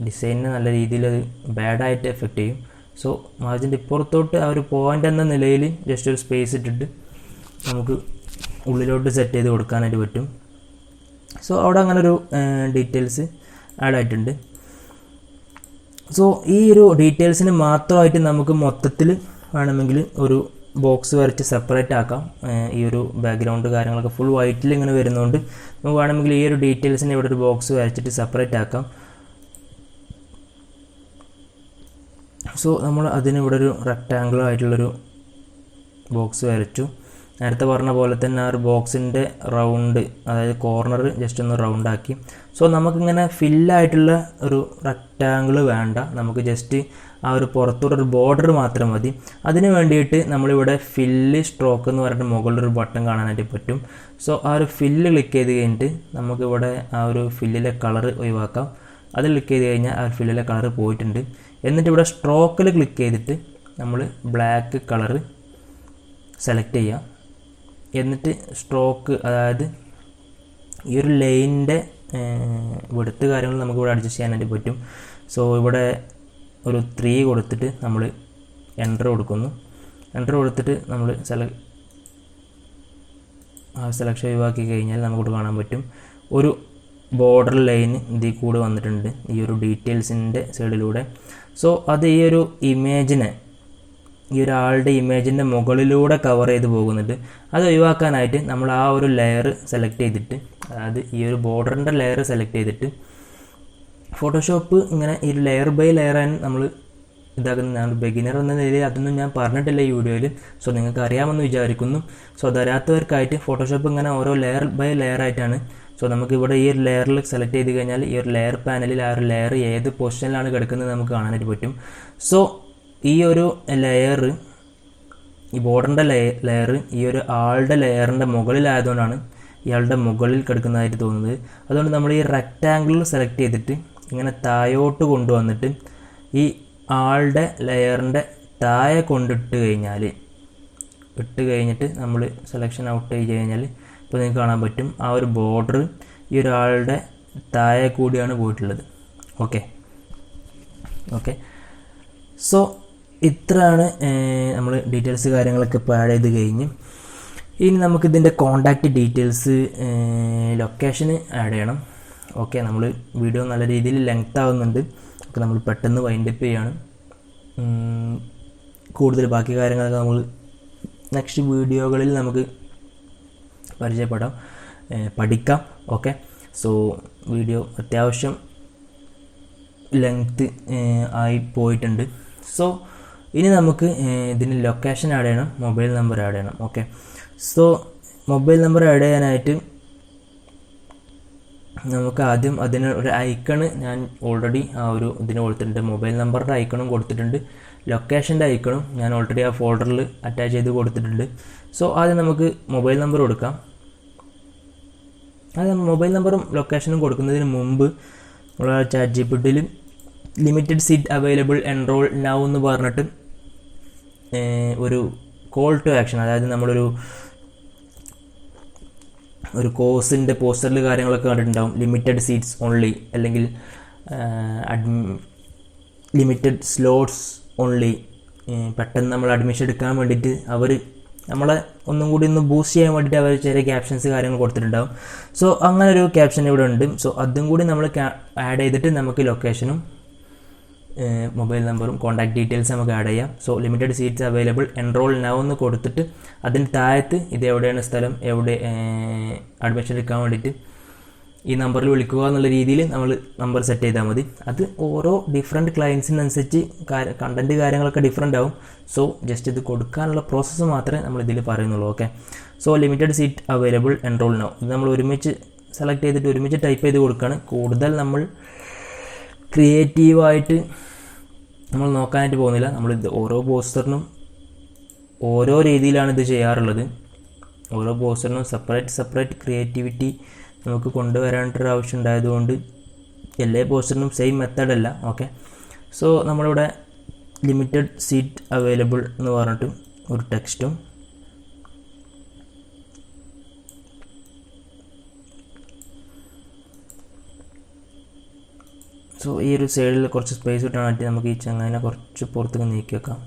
ഡിസൈനിനെ നല്ല രീതിയിൽ അത് ബാഡായിട്ട് എഫക്റ്റ് ചെയ്യും. സോ മാർജിൻ്റെ ഇപ്പുറത്തോട്ട് ആ ഒരു പോയിൻ്റ് എന്ന നിലയിൽ ജസ്റ്റ് ഒരു സ്പേസ് ഇട്ടിട്ട് നമുക്ക് ഉള്ളിലോട്ട് സെറ്റ് ചെയ്ത് കൊടുക്കാനായിട്ട് പറ്റും. സോ അവിടെ അങ്ങനെ ഒരു ഡീറ്റെയിൽസ് ആഡ് ആയിട്ടുണ്ട്. സോ ഈ ഒരു ഡീറ്റെയിൽസിന് മാത്രമായിട്ട് നമുക്ക് മൊത്തത്തിൽ വേണമെങ്കിൽ ഒരു ബോക്സ് വരച്ച് സെപ്പറേറ്റ് ആക്കാം. ഈ ഒരു ബാക്ക്ഗ്രൗണ്ട് കാര്യങ്ങളൊക്കെ ഫുൾ വൈറ്റിൽ ഇങ്ങനെ വരുന്നതുകൊണ്ട് നമുക്ക് വേണമെങ്കിൽ ഈ ഒരു ഡീറ്റെയിൽസിന് ഇവിടെ ഒരു ബോക്സ് വരച്ചിട്ട് സെപ്പറേറ്റ് ആക്കാം. സോ നമ്മൾ അതിന് ഇവിടെ ഒരു റെക്റ്റാങ്കിൾ ആയിട്ടുള്ളൊരു ബോക്സ് വരച്ചു. നേരത്തെ പറഞ്ഞ പോലെ തന്നെ ആ ഒരു ബോക്സിൻ്റെ റൗണ്ട്, അതായത് കോർണർ ജസ്റ്റ് ഒന്ന് റൗണ്ടാക്കി. സോ നമുക്കിങ്ങനെ ഫില്ലായിട്ടുള്ള ഒരു റെക്റ്റാങ്കിൾ വേണ്ട, നമുക്ക് ജസ്റ്റ് ആ ഒരു പുറത്തൂടെ ഒരു ബോർഡർ മാത്രം മതി. അതിന് വേണ്ടിയിട്ട് നമ്മളിവിടെ ഫില്ല് സ്ട്രോക്ക് എന്ന് പറഞ്ഞിട്ട് മുകളിലൊരു ബട്ടൺ കാണാനായിട്ട് പറ്റും. സോ ആ ഒരു ഫില്ല് ക്ലിക്ക് ചെയ്ത് കഴിഞ്ഞിട്ട് നമുക്കിവിടെ ആ ഒരു ഫില്ലിലെ കളർ ഒഴിവാക്കാം. അത് ക്ലിക്ക് ചെയ്ത് കഴിഞ്ഞാൽ ആ ഫില്ലിലെ കളർ പോയിട്ടുണ്ട്. എന്നിട്ട് ഇവിടെ സ്ട്രോക്കിൽ ക്ലിക്ക് ചെയ്തിട്ട് നമ്മൾ ബ്ലാക്ക് കളർ സെലക്ട് ചെയ്യാം. എന്നിട്ട് സ്ട്രോക്ക്, അതായത് ഈ ഒരു ലൈനിൻ്റെ വെടുത്ത് കാര്യങ്ങൾ നമുക്കിവിടെ അഡ്ജസ്റ്റ് ചെയ്യാനായിട്ട് പറ്റും. സോ ഇവിടെ ഒരു 3 കൊടുത്തിട്ട് നമ്മൾ എൻ്റർ കൊടുക്കുന്നു. എൻ്റർ കൊടുത്തിട്ട് നമ്മൾ സെലക്ഷൻ ഒഴിവാക്കി കഴിഞ്ഞാൽ നമുക്കിവിടെ കാണാൻ പറ്റും ഒരു ബോർഡർ ലൈൻ ഇതിൽ കൂടെ വന്നിട്ടുണ്ട് ഈ ഒരു ഡീറ്റെയിൽസിൻ്റെ സൈഡിലൂടെ. സോ അത് ഈ ഒരു ഇമേജിനെ, ഈ ഒരാളുടെ ഇമേജിൻ്റെ മുകളിലൂടെ കവർ ചെയ്ത് പോകുന്നുണ്ട്. അത് ഒഴിവാക്കാനായിട്ട് നമ്മൾ ആ ഒരു ലെയർ സെലക്ട് ചെയ്തിട്ട്, അതായത് ഈ ഒരു ബോർഡറിൻ്റെ ലെയർ സെലക്ട് ചെയ്തിട്ട് ഫോട്ടോഷോപ്പ് ഇങ്ങനെ ഈ ലെയർ ബൈ ലെയറാണ് നമ്മൾ ഇതാക്കുന്നതാണ്. ബിഗിനർ എന്ന നിലയിൽ അതൊന്നും ഞാൻ പറഞ്ഞിട്ടില്ല ഈ വീഡിയോയിൽ. സോ നിങ്ങൾക്ക് അറിയാമെന്ന് വിചാരിക്കുന്നു. സോ അതറിയാത്തവർക്കായിട്ട് ഫോട്ടോഷോപ്പ് ഇങ്ങനെ ഓരോ ലെയർ ബൈ ലെയർ ആയിട്ടാണ്. സോ നമുക്കിവിടെ ഈ ഒരു ലെയറിൽ സെലക്ട് ചെയ്ത് കഴിഞ്ഞാൽ ഈ ഒരു ലെയർ പാനലിൽ ആ ഒരു ലെയർ ഏത് പൊസിഷനിലാണ് കിടക്കുന്നത് നമുക്ക് കാണാനായിട്ട് പറ്റും. സോ ഈ ഒരു ലെയർ, ഈ ബോർഡറിൻ്റെ ലെയർ ഈ ഒരു ആളുടെ ലെയറിൻ്റെ മുകളിലായതുകൊണ്ടാണ് ഇയാളുടെ മുകളിൽ കിടക്കുന്നതായിട്ട് തോന്നുന്നത്. അതുകൊണ്ട് നമ്മൾ ഈ റെക്റ്റാങ്കിൾ സെലക്ട് ചെയ്തിട്ട് ഇങ്ങനെ താഴോട്ട് കൊണ്ടുവന്നിട്ട് ഈ ആളുടെ ലെയറിൻ്റെ താഴെ കൊണ്ടിട്ട് കഴിഞ്ഞിട്ട് നമ്മൾ സെലക്ഷൻ ഔട്ട് ചെയ്ത് കഴിഞ്ഞാൽ ഇപ്പോൾ നിങ്ങൾക്ക് കാണാൻ പറ്റും ആ ഒരു ബോർഡർ ഈ ഒരാളുടെ താഴെ കൂടിയാണ് പോയിട്ടുള്ളത്. ഓക്കെ, സോ ഇത്രയാണ് നമ്മൾ ഡീറ്റെയിൽസ് കാര്യങ്ങളൊക്കെ ഇപ്പോൾ ആഡ് ചെയ്ത് കഴിഞ്ഞ്. ഇനി നമുക്കിതിൻ്റെ കോണ്ടാക്റ്റ് ഡീറ്റെയിൽസ്, ലൊക്കേഷന് ആഡ് ചെയ്യണം. ഓക്കെ, നമ്മൾ വീഡിയോ നല്ല രീതിയിൽ ലെങ്ത് ആവുന്നുണ്ട്. ഒക്കെ നമ്മൾ പെട്ടെന്ന് വൈൻഡപ്പ് ചെയ്യാണ്. കൂടുതൽ ബാക്കി കാര്യങ്ങളൊക്കെ നമ്മൾ നെക്സ്റ്റ് വീഡിയോകളിൽ നമുക്ക് പഠിക്കാം. ഓക്കെ, സോ വീഡിയോ അത്യാവശ്യം ലെങ്ത്ത് ആയി പോയിട്ടുണ്ട്. സോ ഇനി നമുക്ക് ഇതിന് ലൊക്കേഷൻ ആഡ് ചെയ്യണം, മൊബൈൽ നമ്പർ ആഡ് ചെയ്യണം. Okay, so mobile number add ചെയ്യാനായിട്ട് നമുക്ക് ആദ്യം അതിന് ഒരു ഐക്കണ് ഞാൻ ഓൾറെഡി ആ ഒരു ഇതിന് കൊടുത്തിട്ടുണ്ട്. മൊബൈൽ നമ്പറിൻ്റെ ഐക്കണും കൊടുത്തിട്ടുണ്ട്, ലൊക്കേഷൻ്റെ ഐക്കണും ഞാൻ ഓൾറെഡി ആ ഫോൾഡറിൽ അറ്റാച്ച് ചെയ്ത് കൊടുത്തിട്ടുണ്ട്. സോ ആദ്യം നമുക്ക് മൊബൈൽ നമ്പർ കൊടുക്കാം. അത് മൊബൈൽ നമ്പറും ലൊക്കേഷനും കൊടുക്കുന്നതിന് മുമ്പ് നമ്മൾ ചാറ്റ് ജിപിടിയിൽ limited seat available enrol now എന്ന് പറഞ്ഞിട്ട് ഒരു കോൾ ടു ആക്ഷൻ, അതായത് നമ്മളൊരു കോഴ്സിൻ്റെ പോസ്റ്ററിൽ കാര്യങ്ങളൊക്കെ കണ്ടിട്ടുണ്ടാവും. ലിമിറ്റഡ് സീറ്റ്സ് ഓൺലി, അല്ലെങ്കിൽ ലിമിറ്റഡ് സ്ലോട്ട്സ് ഓൺലി. പെട്ടെന്ന് നമ്മൾ അഡ്മിഷൻ എടുക്കാൻ വേണ്ടിയിട്ട് അവർ നമ്മളെ ഒന്നും കൂടി ഒന്ന് ബൂസ്റ്റ് ചെയ്യാൻ വേണ്ടിയിട്ട് അവർ ചെറിയ ക്യാപ്ഷൻസ് കാര്യങ്ങൾ കൊടുത്തിട്ടുണ്ടാവും. സോ അങ്ങനെ ഒരു ക്യാപ്ഷൻ ഇവിടെ ഉണ്ട്. സോ അതും കൂടി നമ്മൾ ആഡ് ചെയ്തിട്ട് നമുക്ക് ലൊക്കേഷനും മൊബൈൽ നമ്പറും കോൺടാക്ട് ഡീറ്റെയിൽസ് നമുക്ക് ആഡ് ചെയ്യാം. So limited seats available enrol now എന്ന് കൊടുത്തിട്ട് അതിന് താഴത്ത് ഇത് എവിടെയാണ് സ്ഥലം, എവിടെ അഡ്മിഷൻ എടുക്കാൻ വേണ്ടിയിട്ട് ഈ നമ്പറിൽ വിളിക്കുക എന്നുള്ള രീതിയിൽ നമ്മൾ നമ്പർ സെറ്റ് ചെയ്താൽ മതി. അത് ഓരോ ഡിഫറെൻറ്റ് ക്ലയൻസിനനുസരിച്ച് കണ്ടൻറ്റ് കാര്യങ്ങളൊക്കെ ഡിഫറെൻ്റ് ആവും. സോ ജസ്റ്റ് ഇത് കൊടുക്കാനുള്ള പ്രോസസ്സ് മാത്രമേ നമ്മൾ ഇതിൽ പറയുന്നുള്ളൂ. Okay, so limited seat available enrol now ഇത് നമ്മൾ ഒരുമിച്ച് സെലക്ട് ചെയ്തിട്ട് ഒരുമിച്ച് ടൈപ്പ് ചെയ്ത് കൊടുക്കുകയാണ്. കൂടുതൽ നമ്മൾ ക്രിയേറ്റീവായിട്ട് നമ്മൾ നോക്കാനായിട്ട് പോകുന്നില്ല. നമ്മൾ ഓരോ പോസ്റ്ററിനും ഓരോ രീതിയിലാണ് ഇത് ചെയ്യാറുള്ളത്. ഓരോ പോസ്റ്ററിനും സെപ്പറേറ്റ് ക്രിയേറ്റിവിറ്റി നമുക്ക് കൊണ്ടുവരാനായിട്ടൊരു ആവശ്യം ഉണ്ടായതുകൊണ്ട് എല്ലാ പോസ്റ്ററിനും സെയിം മെത്തേഡല്ല. ഓക്കെ, സോ നമ്മളിവിടെ ലിമിറ്റഡ് സീറ്റ് അവൈലബിൾ എന്ന് പറഞ്ഞിട്ട് ഒരു ടെക്സ്റ്റും സോ ഈ ഒരു സൈഡിൽ കുറച്ച് സ്പേസ് കിട്ടാനായിട്ട് നമുക്ക് ഈ ചങ്ങാനെ കുറച്ച് പുറത്തേക്ക് നീക്കി വെക്കാം.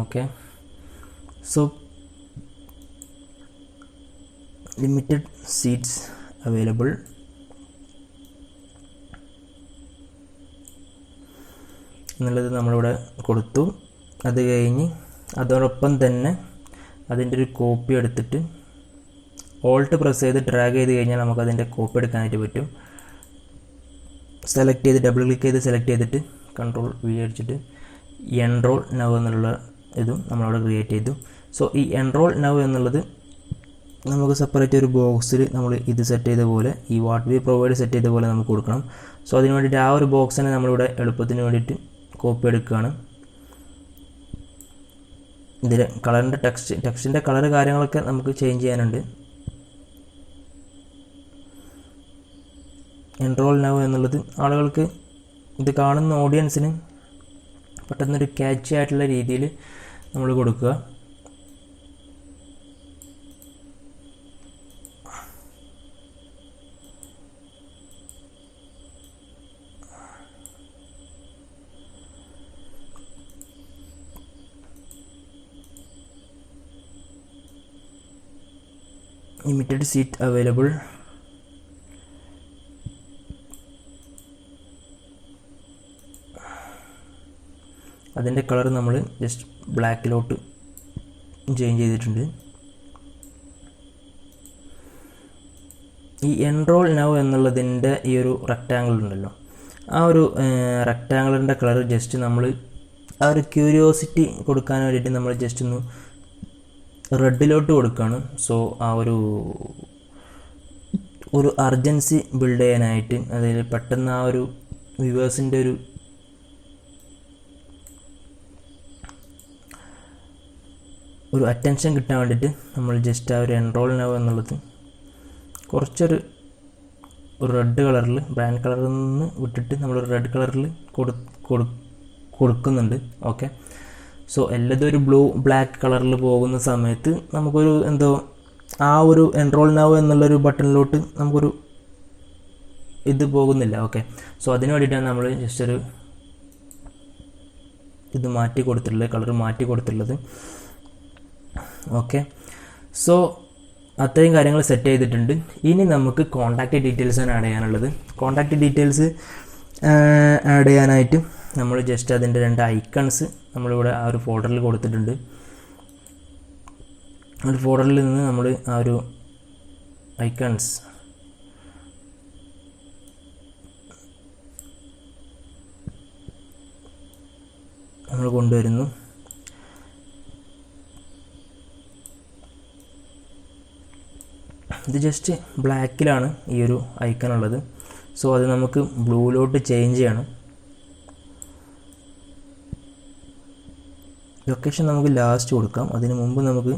Okay, so limited seats available എന്നുള്ളത് നമ്മളിവിടെ കൊടുത്തു. അത് കഴിഞ്ഞ് അതോടൊപ്പം തന്നെ അതിൻ്റെ ഒരു കോപ്പി എടുത്തിട്ട് ഓൾട്ട് പ്രസ് ചെയ്ത് ഡ്രാഗ് ചെയ്ത് കഴിഞ്ഞാൽ നമുക്കതിൻ്റെ കോപ്പി എടുക്കാനായിട്ട് പറ്റും. സെലക്ട് ചെയ്ത് ഡബിൾ ക്ലിക്ക് ചെയ്ത് സെലക്ട് ചെയ്തിട്ട് കൺട്രോൾ വി അടിച്ചിട്ട് എൻറോൾ നൗ എന്നുള്ള ഇതും നമ്മളവിടെ ക്രിയേറ്റ് ചെയ്തു. സോ ഈ എൻറോൾ നൗ എന്നുള്ളത് നമുക്ക് സെപ്പറേറ്റ് ഒരു ബോക്സിൽ നമ്മൾ ഇത് സെറ്റ് ചെയ്ത പോലെ, ഈ വാട്ട് വി പ്രൊവൈഡ് സെറ്റ് ചെയ്ത പോലെ നമുക്ക് കൊടുക്കണം. സോ അതിന് വേണ്ടിയിട്ട് ആ ഒരു ബോക്സിനെ നമ്മളിവിടെ എളുപ്പത്തിന് വേണ്ടിയിട്ട് കോപ്പി എടുക്കുകയാണ്. ഇതിൽ കളറിൻ്റെ ടെക്സ്റ്റിൻ്റെ കളർ കാര്യങ്ങളൊക്കെ നമുക്ക് ചേഞ്ച് ചെയ്യാനുണ്ട്. എൻറോൾ നൗ എന്നുള്ളത് ആളുകൾക്ക്, ഇത് കാണുന്ന ഓഡിയൻസിന് പെട്ടെന്നൊരു ക്യാച്ച് ആയിട്ടുള്ള രീതിയിൽ നമ്മൾ കൊടുക്കുക. ലിമിറ്റഡ് സീറ്റ് അവൈലബിൾ അതിൻ്റെ കളർ നമ്മൾ ജസ്റ്റ് ബ്ലാക്കിലോട്ട് ചേഞ്ച് ചെയ്തിട്ടുണ്ട്. ഈ എൻറോൾ നൗ എന്നുള്ളതിൻ്റെ ഈ ഒരു റെക്റ്റാങ്കിൾ ഉണ്ടല്ലോ, ആ ഒരു റെക്റ്റാങ്കിളിൻ്റെ കളർ ജസ്റ്റ് നമ്മൾ ആ ഒരു ക്യൂരിയോസിറ്റി കൊടുക്കാൻ വേണ്ടിയിട്ട് നമ്മൾ ജസ്റ്റ് ഒന്ന് റെഡിലോട്ട് കൊടുക്കുകയാണ്. സോ ആ ഒരു അർജൻസി ബിൽഡ് ചെയ്യാനായിട്ട്, അതായത് പെട്ടെന്ന് ആ ഒരു വ്യൂവേഴ്സിൻ്റെ ഒരു ഒരു അറ്റൻഷൻ കിട്ടാൻ വേണ്ടിയിട്ട് നമ്മൾ ജസ്റ്റ് ആ ഒരു എൻറോൾ നൗ എന്നുള്ളത് കുറച്ചൊരു റെഡ് കളറിൽ ബ്രാൻഡ് കളറിൽ നിന്ന് വിട്ടിട്ട് നമ്മളൊരു റെഡ് കളറിൽ കൊടുക്കുന്നുണ്ട്. ഓക്കെ, സോ എല്ലാതും ഒരു ബ്ലാക്ക് കളറിൽ പോകുന്ന സമയത്ത് നമുക്കൊരു എന്തോ ആ ഒരു എൻറോൾ നൗ എന്നുള്ളൊരു ബട്ടണിലോട്ട് നമുക്കൊരു ഇത് പോകുന്നില്ല. ഓക്കെ, സോ അതിന് വേണ്ടിയിട്ടാണ് നമ്മൾ ജസ്റ്റ് ഒരു ഇത് മാറ്റി കൊടുത്തിട്ടുള്ളത്, കളർ മാറ്റി കൊടുത്തിട്ടുള്ളത്. ഓക്കെ, സോ അത്രയും കാര്യങ്ങൾ സെറ്റ് ചെയ്തിട്ടുണ്ട്. ഇനി നമുക്ക് കോൺടാക്റ്റ് ഡീറ്റെയിൽസാണ് ആഡ് ചെയ്യാനുള്ളത്. കോൺടാക്റ്റ് ഡീറ്റെയിൽസ് ആഡ് ചെയ്യാനായിട്ട് നമ്മൾ ജസ്റ്റ് അതിൻ്റെ 2 ഐക്കൺസ് നമ്മളിവിടെ ആ ഒരു ഫോൾഡറിൽ കൊടുത്തിട്ടുണ്ട്. ആ ഒരു ഫോൾഡറിൽ നിന്ന് നമ്മൾ ആ ഒരു ഐക്കൺസ് നമ്മൾ കൊണ്ടുവരുന്നു. ഇത് ജസ്റ്റ് ബ്ലാക്കിലാണ് ഈ ഒരു ഐക്കൺ ഉള്ളത്. സോ അത് നമുക്ക് ബ്ലൂയിലോട്ട് ചേഞ്ച് ചെയ്യണം. ലൊക്കേഷൻ നമുക്ക് ലാസ്റ്റ് കൊടുക്കാം. അതിന് മുമ്പ് നമുക്ക്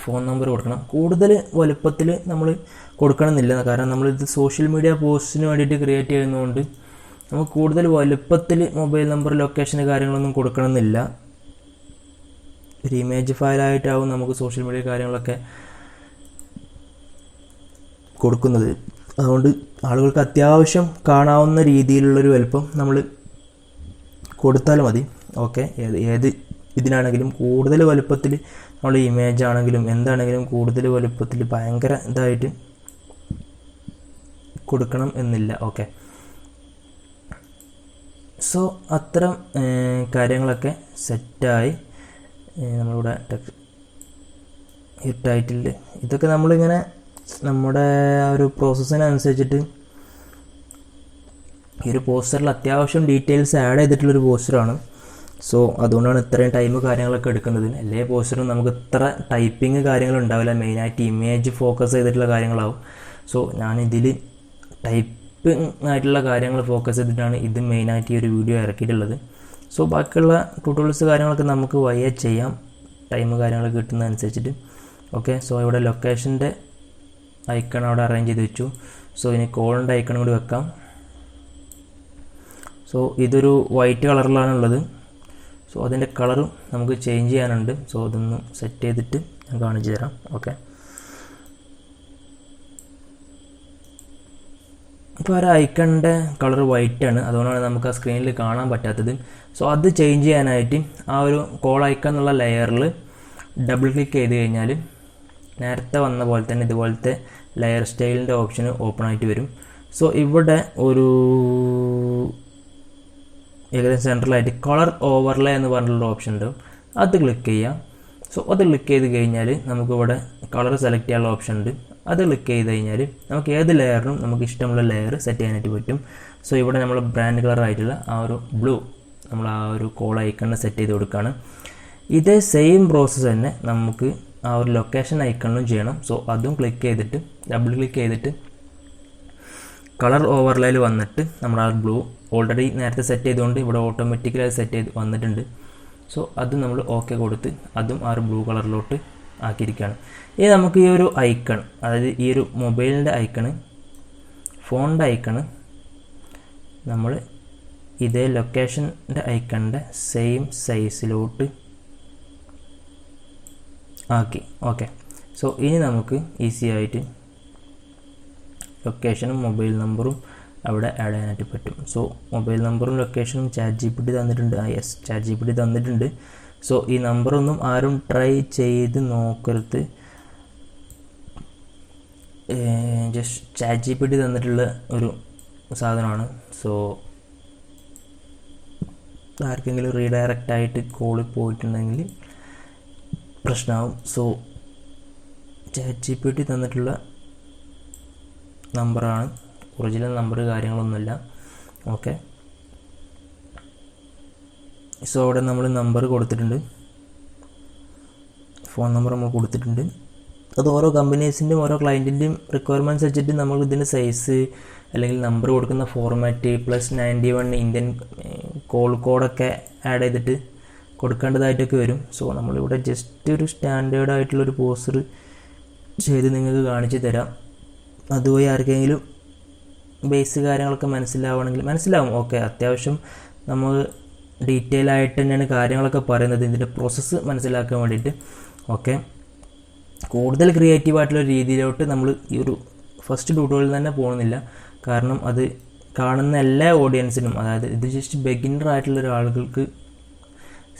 ഫോൺ നമ്പർ കൊടുക്കണം. കൂടുതൽ വലുപ്പത്തിൽ നമ്മൾ കൊടുക്കണമെന്നില്ല, കാരണം നമ്മളിത് സോഷ്യൽ മീഡിയ പോസ്റ്റിന് വേണ്ടിയിട്ട് ക്രിയേറ്റ് ചെയ്യുന്നതുകൊണ്ട് നമുക്ക് കൂടുതൽ വലുപ്പത്തിൽ മൊബൈൽ നമ്പർ ലൊക്കേഷന് കാര്യങ്ങളൊന്നും കൊടുക്കണമെന്നില്ല. ഒരു ഇമേജ് ഫയലായിട്ടാവും നമുക്ക് സോഷ്യൽ മീഡിയ കാര്യങ്ങളൊക്കെ കൊടുക്കുന്നത്. അതുകൊണ്ട് ആളുകൾക്ക് അത്യാവശ്യം കാണാവുന്ന രീതിയിലുള്ളൊരു വലുപ്പം നമ്മൾ കൊടുത്താൽ മതി. ഓക്കെ, ഏത് ഇതിനാണെങ്കിലും കൂടുതൽ വലുപ്പത്തിൽ നമ്മൾ ഇമേജ് ആണെങ്കിലും എന്താണെങ്കിലും കൂടുതൽ വലുപ്പത്തിൽ ഭയങ്കര ഇതായിട്ട് കൊടുക്കണം എന്നില്ല. ഓക്കെ, സോ അത്തരം കാര്യങ്ങളൊക്കെ സെറ്റായി നമ്മളിവിടെ ഈ ടൈറ്റിൽ ഇതൊക്കെ നമ്മളിങ്ങനെ നമ്മുടെ ആ ഒരു പ്രോസസ്സിനനുസരിച്ചിട്ട് ഈ ഒരു പോസ്റ്ററിൽ അത്യാവശ്യം ഡീറ്റെയിൽസ് ആഡ് ചെയ്തിട്ടുള്ളൊരു പോസ്റ്ററാണ്. സോ അതുകൊണ്ടാണ് ഇത്രയും ടൈം കാര്യങ്ങളൊക്കെ എടുക്കുന്നത്. എല്ലാ പോസ്റ്ററും നമുക്ക് ഇത്ര ടൈപ്പിങ് കാര്യങ്ങളുണ്ടാവില്ല, മെയിനായിട്ട് ഇമേജ് ഫോക്കസ് ചെയ്തിട്ടുള്ള കാര്യങ്ങളാവും. സോ ഞാനിതിൽ ടൈപ്പിംഗ് ആയിട്ടുള്ള കാര്യങ്ങൾ ഫോക്കസ് ചെയ്തിട്ടാണ് ഇത് മെയിനായിട്ട് ഈ ഒരു വീഡിയോ ഇറക്കിയിട്ടുള്ളത്. സോ ബാക്കിയുള്ള ട്യൂട്ടോറിയൽസ് കാര്യങ്ങളൊക്കെ നമുക്ക് വയ്യ ചെയ്യാം, ടൈം കാര്യങ്ങളൊക്കെ കിട്ടുന്നതനുസരിച്ചിട്ട്. ഓക്കെ, സോ ഇവിടെ ലൊക്കേഷൻ്റെ ഐക്കൺ അവിടെ അറേഞ്ച് ചെയ്ത് വെച്ചു. സോ ഇനി കോളിൻ്റെ ഐക്കൺ കൂടി വെക്കാം. സോ ഇതൊരു വൈറ്റ് കളറിലാണുള്ളത്. സോ അതിൻ്റെ കളറും നമുക്ക് ചേഞ്ച് ചെയ്യാനുണ്ട്. സോ അതൊന്ന് സെറ്റ് ചെയ്തിട്ട് ഞാൻ കാണിച്ചു തരാം. ഓക്കെ, ഇപ്പോൾ ഒരു ഐക്കണിൻ്റെ കളർ വൈറ്റ് ആണ്, അതുകൊണ്ടാണ് നമുക്ക് ആ സ്ക്രീനിൽ കാണാൻ പറ്റാത്തത്. സോ അത് ചേഞ്ച് ചെയ്യാനായിട്ട് ആ ഒരു കോൾ ഐക്കൺ എന്നുള്ള ലെയറിൽ ഡബിൾ ക്ലിക്ക് ചെയ്ത് കഴിഞ്ഞാൽ നേരത്തെ വന്ന പോലെ തന്നെ ഇതുപോലത്തെ ലെയർ സ്റ്റൈലിൻ്റെ ഓപ്ഷൻ ഓപ്പൺ ആയിട്ട് വരും. സോ ഇവിടെ ഒരു ഏകദേശം സെൻട്രലായിട്ട് കളർ ഓവർലേ എന്ന് പറഞ്ഞിട്ടുള്ള ഓപ്ഷൻ ഉണ്ട്, അത് ക്ലിക്ക് ചെയ്യാം. സോ അത് ക്ലിക്ക് ചെയ്ത് കഴിഞ്ഞാൽ നമുക്കിവിടെ കളർ സെലക്ട് ചെയ്യാനുള്ള ഓപ്ഷൻ ഉണ്ട്. അത് ക്ലിക്ക് ചെയ്ത് കഴിഞ്ഞാൽ നമുക്ക് ഏത് ലെയറിനും നമുക്ക് ഇഷ്ടമുള്ള ലെയർ സെറ്റ് ചെയ്യാനായിട്ട് പറ്റും. സോ ഇവിടെ നമ്മൾ ബ്രാൻഡ് കളർ ആയിട്ടുള്ള ആ ഒരു ബ്ലൂ നമ്മൾ ആ ഒരു കോൾ ഐക്കണിന് സെറ്റ് ചെയ്ത് കൊടുക്കുകയാണ്. ഇതേ സെയിം പ്രോസസ്സ് തന്നെ നമുക്ക് ആ ഒരു ലൊക്കേഷൻ ഐക്കണിലും ചെയ്യണം. സോ അതും ക്ലിക്ക് ചെയ്തിട്ട് ഡബിൾ ക്ലിക്ക് ചെയ്തിട്ട് കളർ ഓവർലേയിൽ വന്നിട്ട് നമ്മൾ ആ ബ്ലൂ ഓൾറെഡി നേരത്തെ സെറ്റ് ചെയ്തുകൊണ്ട് ഇവിടെ ഓട്ടോമാറ്റിക്കലി അത് സെറ്റ് ചെയ്ത് വന്നിട്ടുണ്ട്. സോ അത് നമ്മൾ ഓക്കെ കൊടുത്ത് അതും ആ ഒരു ബ്ലൂ കളറിലോട്ട് ആക്കിയിരിക്കുകയാണ്. ഇനി നമുക്ക് ഈ ഒരു ഐക്കൺ, അതായത് ഈ ഒരു മൊബൈലിൻ്റെ ഐക്കണ്, ഫോണിൻ്റെ ഐക്കണ് നമ്മൾ ഇതേ ലൊക്കേഷൻ്റെ ഐക്കണിൻ്റെ സെയിം സൈസിലോട്ട് ആക്കി. ഓക്കെ, സോ ഇനി നമുക്ക് ഈസി ആയിട്ട് ലൊക്കേഷനും മൊബൈൽ നമ്പറും അവിടെ ആഡ് ചെയ്യാനായിട്ട് പറ്റും. സോ മൊബൈൽ നമ്പറും ലൊക്കേഷനും ChatGPT തന്നിട്ടുണ്ട്. യെസ്, ChatGPT തന്നിട്ടുണ്ട്. സോ ഈ നമ്പറൊന്നും ആരും ട്രൈ ചെയ്ത് നോക്കരുത്, ജസ്റ്റ് ChatGPT തന്നിട്ടുള്ള ഒരു സാധനമാണ്. സോ ആർക്കെങ്കിലും റീഡയറക്റ്റ് ആയിട്ട് കോളിൽ പോയിട്ടുണ്ടെങ്കിൽ പ്രശ്നമാവും. സോ ChatGPT തന്നിട്ടുള്ള നമ്പറാണ്, ഒറിജിനൽ നമ്പർ കാര്യങ്ങളൊന്നുമില്ല. ഓക്കെ, സോ അവിടെ നമ്മൾ നമ്പർ കൊടുത്തിട്ടുണ്ട്, ഫോൺ നമ്പർ നമ്മൾ കൊടുത്തിട്ടുണ്ട്. അത് ഓരോ കമ്പനീസിൻ്റെയും ഓരോ ക്ലയൻറ്റിൻ്റെയും റിക്വയർമെൻറ്റ്സ് വെച്ചിട്ട് നമ്മൾ ഇതിൻ്റെ സൈസ് അല്ലെങ്കിൽ നമ്പർ കൊടുക്കുന്ന ഫോർമാറ്റ് +91 ഇന്ത്യൻ കോൾ കോഡൊക്കെ ആഡ് ചെയ്തിട്ട് കൊടുക്കേണ്ടതായിട്ടൊക്കെ വരും. സോ നമ്മളിവിടെ ജസ്റ്റ് ഒരു സ്റ്റാൻഡേർഡ് ആയിട്ടുള്ളൊരു പോസ്റ്റർ ചെയ്ത് നിങ്ങൾക്ക് കാണിച്ചു തരാം. അതുവഴി ആർക്കെങ്കിലും ബേസ് കാര്യങ്ങളൊക്കെ മനസ്സിലാവും. ഓക്കെ, അത്യാവശ്യം നമ്മൾ ഡീറ്റെയിൽ ആയിട്ട് തന്നെയാണ് കാര്യങ്ങളൊക്കെ പറയുന്നത്, ഇതിൻ്റെ പ്രോസസ്സ് മനസ്സിലാക്കാൻ വേണ്ടിയിട്ട്. ഓക്കെ, കൂടുതൽ ക്രിയേറ്റീവായിട്ടുള്ള രീതിയിലോട്ട് നമ്മൾ ഈ ഒരു ഫസ്റ്റ് ട്യൂട്ടോറിയൽ തന്നെ പോകുന്നില്ല. കാരണം അത് കാണുന്ന എല്ലാ ഓഡിയൻസിനും, അതായത് ഇത് ജസ്റ്റ് ബിഗിനർ ആയിട്ടുള്ള ഒരാളുകൾക്ക്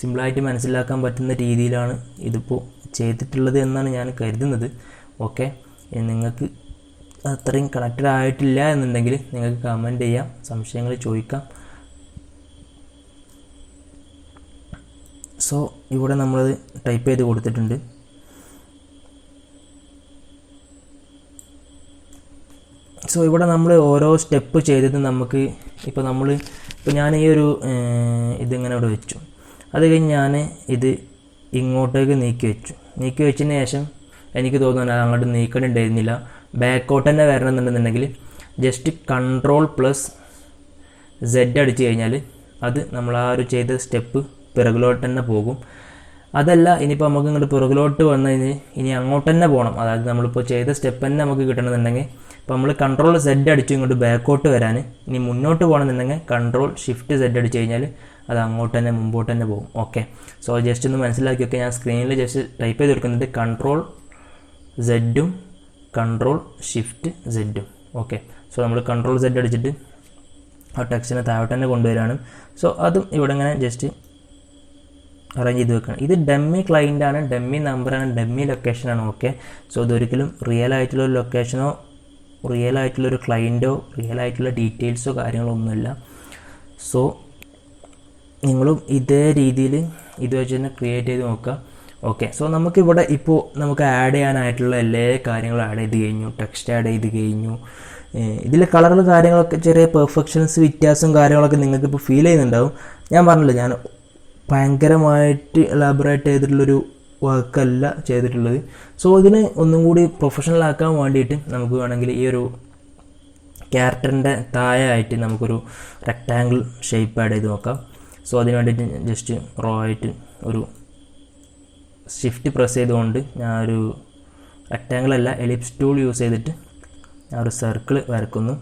സിമ്പിളായിട്ട് മനസ്സിലാക്കാൻ പറ്റുന്ന രീതിയിലാണ് ഇതിപ്പോൾ ചെയ്തിട്ടുള്ളത് എന്നാണ് ഞാൻ കരുതുന്നത്. ഓക്കെ, നിങ്ങൾക്ക് അത്രയും കണക്റ്റഡ് ആയിട്ടില്ല എന്നുണ്ടെങ്കിൽ നിങ്ങൾക്ക് കമൻറ്റ് ചെയ്യാം, സംശയങ്ങൾ ചോദിക്കാം. സോ ഇവിടെ നമ്മളത് ടൈപ്പ് ചെയ്ത് കൊടുത്തിട്ടുണ്ട്. സോ ഇവിടെ നമ്മൾ ഓരോ സ്റ്റെപ്പ് ചെയ്തത് നമുക്ക് ഇപ്പോൾ ഞാൻ ഈ ഒരു ഇതിങ്ങനെ ഇവിടെ വെച്ചു. അത് കഴിഞ്ഞ് ഞാൻ ഇത് ഇങ്ങോട്ടേക്ക് നീക്കി വെച്ചതിന് ശേഷം എനിക്ക് തോന്നുന്നു അങ്ങോട്ട് നീക്കണുണ്ടായിരുന്നില്ല, ബാക്കോട്ട് തന്നെ വരണമെന്നുണ്ടെന്നുണ്ടെങ്കിൽ ജസ്റ്റ് Ctrl+Z അടിച്ച് കഴിഞ്ഞാൽ അത് നമ്മൾ ആ ഒരു ചെയ്ത സ്റ്റെപ്പ് പിറകിലോട്ട് തന്നെ പോകും. അതല്ല, ഇനിയിപ്പോൾ നമുക്ക് ഇങ്ങോട്ട് പിറകിലോട്ട് വന്നു കഴിഞ്ഞ് ഇനി അങ്ങോട്ട് തന്നെ പോകണം, അതായത് നമ്മളിപ്പോൾ ചെയ്ത സ്റ്റെപ്പ് തന്നെ നമുക്ക് കിട്ടണമെന്നുണ്ടെങ്കിൽ ഇപ്പോൾ നമ്മൾ Ctrl+Z അടിച്ചു ഇങ്ങോട്ട് ബാക്കോട്ട് വരാൻ, ഇനി മുന്നോട്ട് പോകണമെന്നുണ്ടെങ്കിൽ Ctrl+Shift+Z അടിച്ച് കഴിഞ്ഞാൽ അത് അങ്ങോട്ട് തന്നെ മുമ്പോട്ട് തന്നെ പോകും. ഓക്കെ, സോ ജസ്റ്റ് ഒന്ന് മനസ്സിലാക്കിയൊക്കെ ഞാൻ സ്ക്രീനിൽ ജസ്റ്റ് ടൈപ്പ് ചെയ്ത് കൊടുക്കുന്നുണ്ട് Ctrl+Z-ഉം Ctrl+Shift+Z-ഉം. ഓക്കെ, സോ നമ്മൾ Ctrl+Z അടിച്ചിട്ട് ആ ടെക്സ്റ്റിനെ താഴോട്ട് തന്നെ കൊണ്ടുവരാണ്. സോ അതും ഇവിടെ ഇങ്ങനെ ജസ്റ്റ് അറേഞ്ച് ചെയ്ത് വെക്കണം. ഇത് ഡമ്മി ക്ലയൻ്റാണ്, ഡമ്മി നമ്പറാണ്, ഡമ്മി ലൊക്കേഷനാണ്. ഓക്കെ, സോ ഇതൊരിക്കലും റിയൽ ആയിട്ടുള്ളൊരു ലൊക്കേഷനോ റിയൽ ആയിട്ടുള്ളൊരു ക്ലയൻറ്റോ റിയൽ ആയിട്ടുള്ള ഡീറ്റെയിൽസോ കാര്യങ്ങളോ ഒന്നുമില്ല. സോ നിങ്ങളും ഇതേ രീതിയിൽ ഇത് വെച്ച് തന്നെ ക്രിയേറ്റ് ചെയ്ത് നോക്കുക. ഓക്കെ, സോ നമുക്കിവിടെ ഇപ്പോൾ നമുക്ക് ആഡ് ചെയ്യാനായിട്ടുള്ള എല്ലാ കാര്യങ്ങളും ആഡ് ചെയ്ത് കഴിഞ്ഞു, ടെക്സ്റ്റ് ആഡ് ചെയ്ത് കഴിഞ്ഞു. ഇതിലെ കളറുകൾ കാര്യങ്ങളൊക്കെ ചെറിയ പെർഫെക്ഷൻസ് വ്യത്യാസം കാര്യങ്ങളൊക്കെ നിങ്ങൾക്ക് ഇപ്പോൾ ഫീൽ ചെയ്യുന്നുണ്ടാവും. ഞാൻ പറഞ്ഞില്ല, ഞാൻ ഭയങ്കരമായിട്ട് എലാബറേറ്റ് ചെയ്തിട്ടുള്ളൊരു വർക്കല്ല ചെയ്തിട്ടുള്ളത്. സോ ഇതിന് ഒന്നും കൂടി പ്രൊഫഷണൽ ആക്കാൻ വേണ്ടിയിട്ട് നമുക്ക് വേണമെങ്കിൽ ഈ ഒരു ക്യാരക്ടറിൻ്റെ താഴെയായിട്ട് നമുക്കൊരു റെക്റ്റാങ്കിൾ ഷേപ്പ് ആഡ് ചെയ്ത് നോക്കാം. സോ അതിന് വേണ്ടിയിട്ട് ജസ്റ്റ് റോ ആയിട്ട് ഒരു ഷിഫ്റ്റ് പ്രസ് ചെയ്തുകൊണ്ട് ഞാൻ ഒരു റെക്റ്റാങ്കിൾ അല്ല എലിപ്സ് ടൂൾ യൂസ് ചെയ്തിട്ട് ഞാൻ ഒരു സർക്കിൾ വരക്കുന്നു.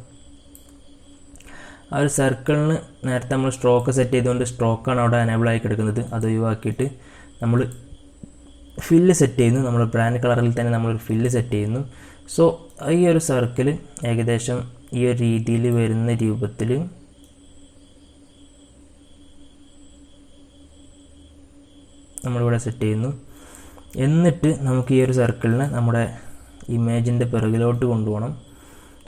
ആ ഒരു സർക്കിളിന് നേരത്തെ നമ്മൾ സ്ട്രോക്ക് സെറ്റ് ചെയ്തുകൊണ്ട് സ്ട്രോക്കാണ് അവിടെ എനേബിൾ ആയി കിടക്കുന്നത്, അത് ഒഴിവാക്കിയിട്ട് നമ്മൾ ഫില്ല് സെറ്റ് ചെയ്യുന്നു. നമ്മൾ ബ്രാൻഡ് കളറിൽ തന്നെ നമ്മളൊരു ഫില്ല് സെറ്റ് ചെയ്യുന്നു. സോ ഈ ഒരു സർക്കിൾ ഏകദേശം ഈ ഒരു രീതിയിൽ വരുന്ന രൂപത്തിൽ നമ്മളിവിടെ സെറ്റ് ചെയ്യുന്നു. എന്നിട്ട് നമുക്ക് ഈ ഒരു സർക്കിളിനെ നമ്മുടെ ഇമേജിൻ്റെ പിറകിലോട്ട് കൊണ്ടുപോകണം.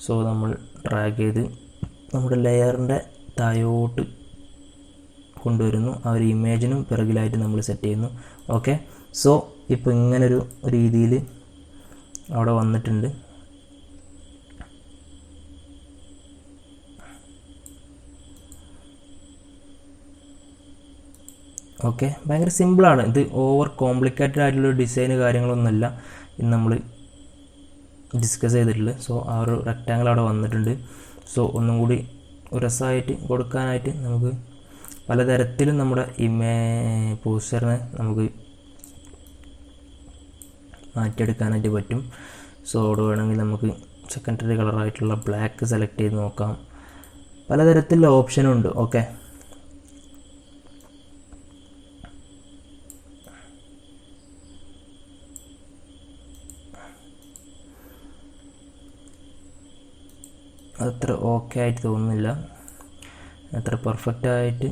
സോ നമ്മൾ ഡ്രാഗ് ചെയ്ത് നമ്മുടെ ലെയറിൻ്റെ താഴോട്ട് കൊണ്ടുവരുന്നു. ആ ഒരു ഇമേജിനും പിറകിലായിട്ട് നമ്മൾ സെറ്റ് ചെയ്യുന്നു. ഓക്കെ, സോ ഇപ്പോൾ ഇങ്ങനൊരു രീതിയിൽ അവിടെ വന്നിട്ടുണ്ട്. ഓക്കെ, ഭയങ്കര സിമ്പിളാണ് ഇത്, ഓവർ കോംപ്ലിക്കേറ്റഡ് ആയിട്ടുള്ള ഡിസൈന് കാര്യങ്ങളൊന്നുമല്ല ഇന്ന് നമ്മൾ ഡിസ്കസ് ചെയ്തിട്ടുള്ളത്. സോ ആ ഒരു റെക്റ്റാങ്കിൾ അവിടെ വന്നിട്ടുണ്ട്. സോ ഒന്നും കൂടി രസമായിട്ട് കൊടുക്കാനായിട്ട് നമുക്ക് പലതരത്തിലും നമ്മുടെ പോസ്റ്ററിനെ നമുക്ക് മാറ്റിയെടുക്കാനായിട്ട് പറ്റും. സോ അവിടെ വേണമെങ്കിൽ നമുക്ക് സെക്കൻഡറി കളറായിട്ടുള്ള ബ്ലാക്ക് സെലക്ട് ചെയ്ത് നോക്കാം. പലതരത്തിലുള്ള ഓപ്ഷനുണ്ട്. ഓക്കെ, അത്ര ഓക്കെ ആയിട്ട് തോന്നുന്നില്ല, അത്ര പെർഫെക്റ്റ് ആയിട്ട്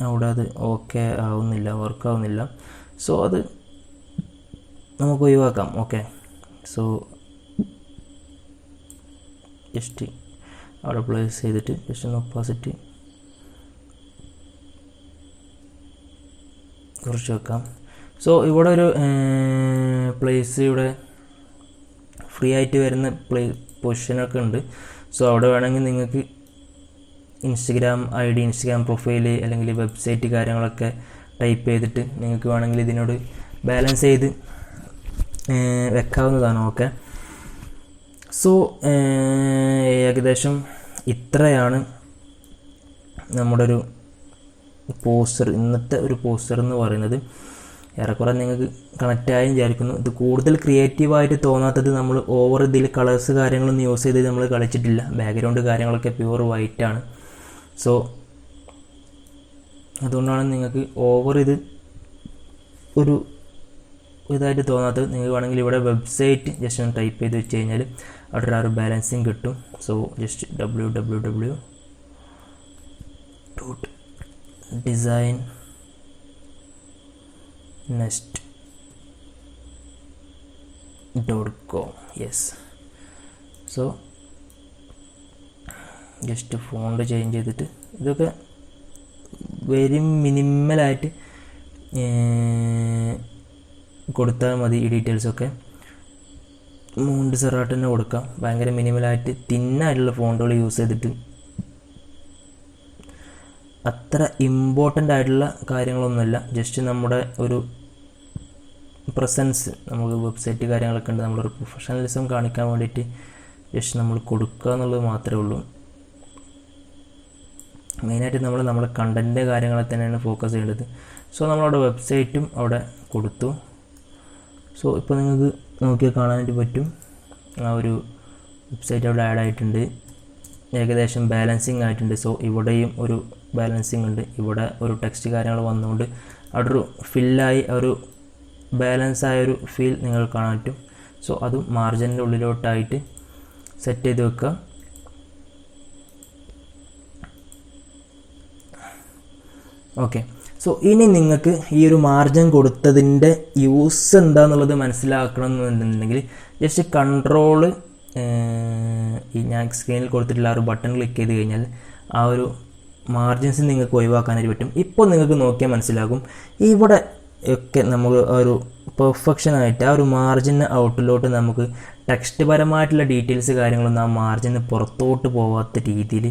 അവിടെ അത് ഓക്കെ ആവുന്നില്ല, വർക്കാവുന്നില്ല. സോ അത് നമുക്ക് ഒഴിവാക്കാം. ഓക്കെ, സോ ജസ്റ്റ് അവിടെ പ്ലേസ് ചെയ്തിട്ട് ജസ്റ്റ് ഒന്ന് ഓപ്പോസിറ്റ് കുറച്ച് വെക്കാം. സോ ഇവിടെ ഒരു പ്ലേസ് ഇവിടെ ഫ്രീ ആയിട്ട് വരുന്ന പൊസിഷനൊക്കെ ഉണ്ട്. സോ അവിടെ വേണമെങ്കിൽ നിങ്ങൾക്ക് ഇൻസ്റ്റഗ്രാം ID, ഇൻസ്റ്റഗ്രാം പ്രൊഫൈല് അല്ലെങ്കിൽ വെബ്സൈറ്റ് കാര്യങ്ങളൊക്കെ ടൈപ്പ് ചെയ്തിട്ട് നിങ്ങൾക്ക് വേണമെങ്കിൽ ഇതിനോട് ബാലൻസ് ചെയ്ത് വെക്കാവുന്നതാണ്. ഓക്കെ, സോ ഏകദേശം ഇത്രയാണ് നമ്മുടെ ഒരു പോസ്റ്റർ, ഇന്നത്തെ ഒരു പോസ്റ്റർ എന്ന് പറയുന്നത് ഏറെക്കുറെ നിങ്ങൾക്ക് കണക്റ്റായി വിചാരിക്കുന്നു. ഇത് കൂടുതൽ ക്രിയേറ്റീവായിട്ട് തോന്നാത്തത് നമ്മൾ ഓവർ ഇതിൽ കളേഴ്സ് കാര്യങ്ങളൊന്നും യൂസ് ചെയ്ത് നമ്മൾ കളിച്ചിട്ടില്ല. ബാക്ക്ഗ്രൗണ്ട് കാര്യങ്ങളൊക്കെ പ്യുവർ വൈറ്റാണ്. സോ അതുകൊണ്ടാണ് നിങ്ങൾക്ക് ഓവർ ഇത് ഒരു ഇതായിട്ട് തോന്നാത്തത്. നിങ്ങൾക്ക് വേണമെങ്കിൽ ഇവിടെ വെബ്സൈറ്റ് ജസ്റ്റ് ഒന്ന് ടൈപ്പ് ചെയ്ത് വെച്ച് കഴിഞ്ഞാൽ അവിടെ ഒരു ബാലൻസിങ് കിട്ടും. So just www.designnest.com. Yes. So just font change ചെയ്തിട്ട് ഇതൊക്കെ വെരി മിനിമലായിട്ട് കൊടുത്താൽ മതി. ഈ ഡീറ്റെയിൽസൊക്കെ മോണ്ട്സെറാട്ട് തന്നെ കൊടുക്കാം. ഭയങ്കര മിനിമലായിട്ട് തിന്നായിട്ടുള്ള ഫോണ്ടുകൾ യൂസ് ചെയ്തിട്ട് അത്ര ഇമ്പോർട്ടൻ്റ് ആയിട്ടുള്ള കാര്യങ്ങളൊന്നുമില്ല. ജസ്റ്റ് നമ്മുടെ ഒരു പ്രസൻസ്, നമുക്ക് വെബ്സൈറ്റ് കാര്യങ്ങളൊക്കെ ഉണ്ട്, നമ്മളൊരു പ്രൊഫഷണലിസം കാണിക്കാൻ വേണ്ടിയിട്ട് ജസ്റ്റ് നമ്മൾ കൊടുക്കുക എന്നുള്ളത് മാത്രമേ ഉള്ളൂ. മെയിനായിട്ട് നമ്മുടെ കണ്ടൻറ്റിൻ്റെ കാര്യങ്ങളെ തന്നെയാണ് ഫോക്കസ് ചെയ്യേണ്ടത്. സോ നമ്മളവിടെ വെബ്സൈറ്റും അവിടെ കൊടുത്തു. സോ ഇപ്പോൾ നിങ്ങൾക്ക് നോക്കിയാൽ കാണാനായിട്ട് പറ്റും ആ ഒരു വെബ്സൈറ്റ് അവിടെ ആഡ് ആയിട്ടുണ്ട്. ഏകദേശം ബാലൻസിങ് ആയിട്ടുണ്ട്. സോ ഇവിടെയും ഒരു ബാലൻസിങ് ഉണ്ട്. ഇവിടെ ഒരു ടെക്സ്റ്റ് കാര്യങ്ങൾ വന്നുകൊണ്ട് അവിടെ ഒരു ഫില്ലായി ഒരു ബാലൻസ് ആയൊരു ഫീൽ നിങ്ങൾ കാണാൻ പറ്റും. സോ അതും മാർജിൻ്റെ ഉള്ളിലോട്ടായിട്ട് സെറ്റ് ചെയ്ത് വെക്കുക. ഓക്കെ. സോ ഇനി നിങ്ങൾക്ക് ഈ ഒരു മാർജിൻ കൊടുത്തതിൻ്റെ യൂസ് എന്താണെന്നുള്ളത് മനസ്സിലാക്കണം എന്നുണ്ടെങ്കിൽ ജസ്റ്റ് കൺട്രോള് ഈ ഞാൻ സ്ക്രീനിൽ കൊടുത്തിട്ടുള്ള ആ ഒരു ബട്ടൺ ക്ലിക്ക് ചെയ്ത് കഴിഞ്ഞാൽ ആ ഒരു മാർജിൻസ് നിങ്ങൾക്ക് ഒഴിവാക്കാനായിട്ട് പറ്റും. ഇപ്പോൾ നിങ്ങൾക്ക് നോക്കിയാൽ മനസ്സിലാകും ഇവിടെ ഒക്കെ നമ്മൾ ആ ഒരു പെർഫെക്ഷനായിട്ട് ആ ഒരു മാർജിന് ഔട്ടിലോട്ട് നമുക്ക് ടെക്സ്റ്റ് പരമായിട്ടുള്ള ഡീറ്റെയിൽസ് കാര്യങ്ങളൊന്നും ആ മാർജിന് പുറത്തോട്ട് പോകാത്ത രീതിയിൽ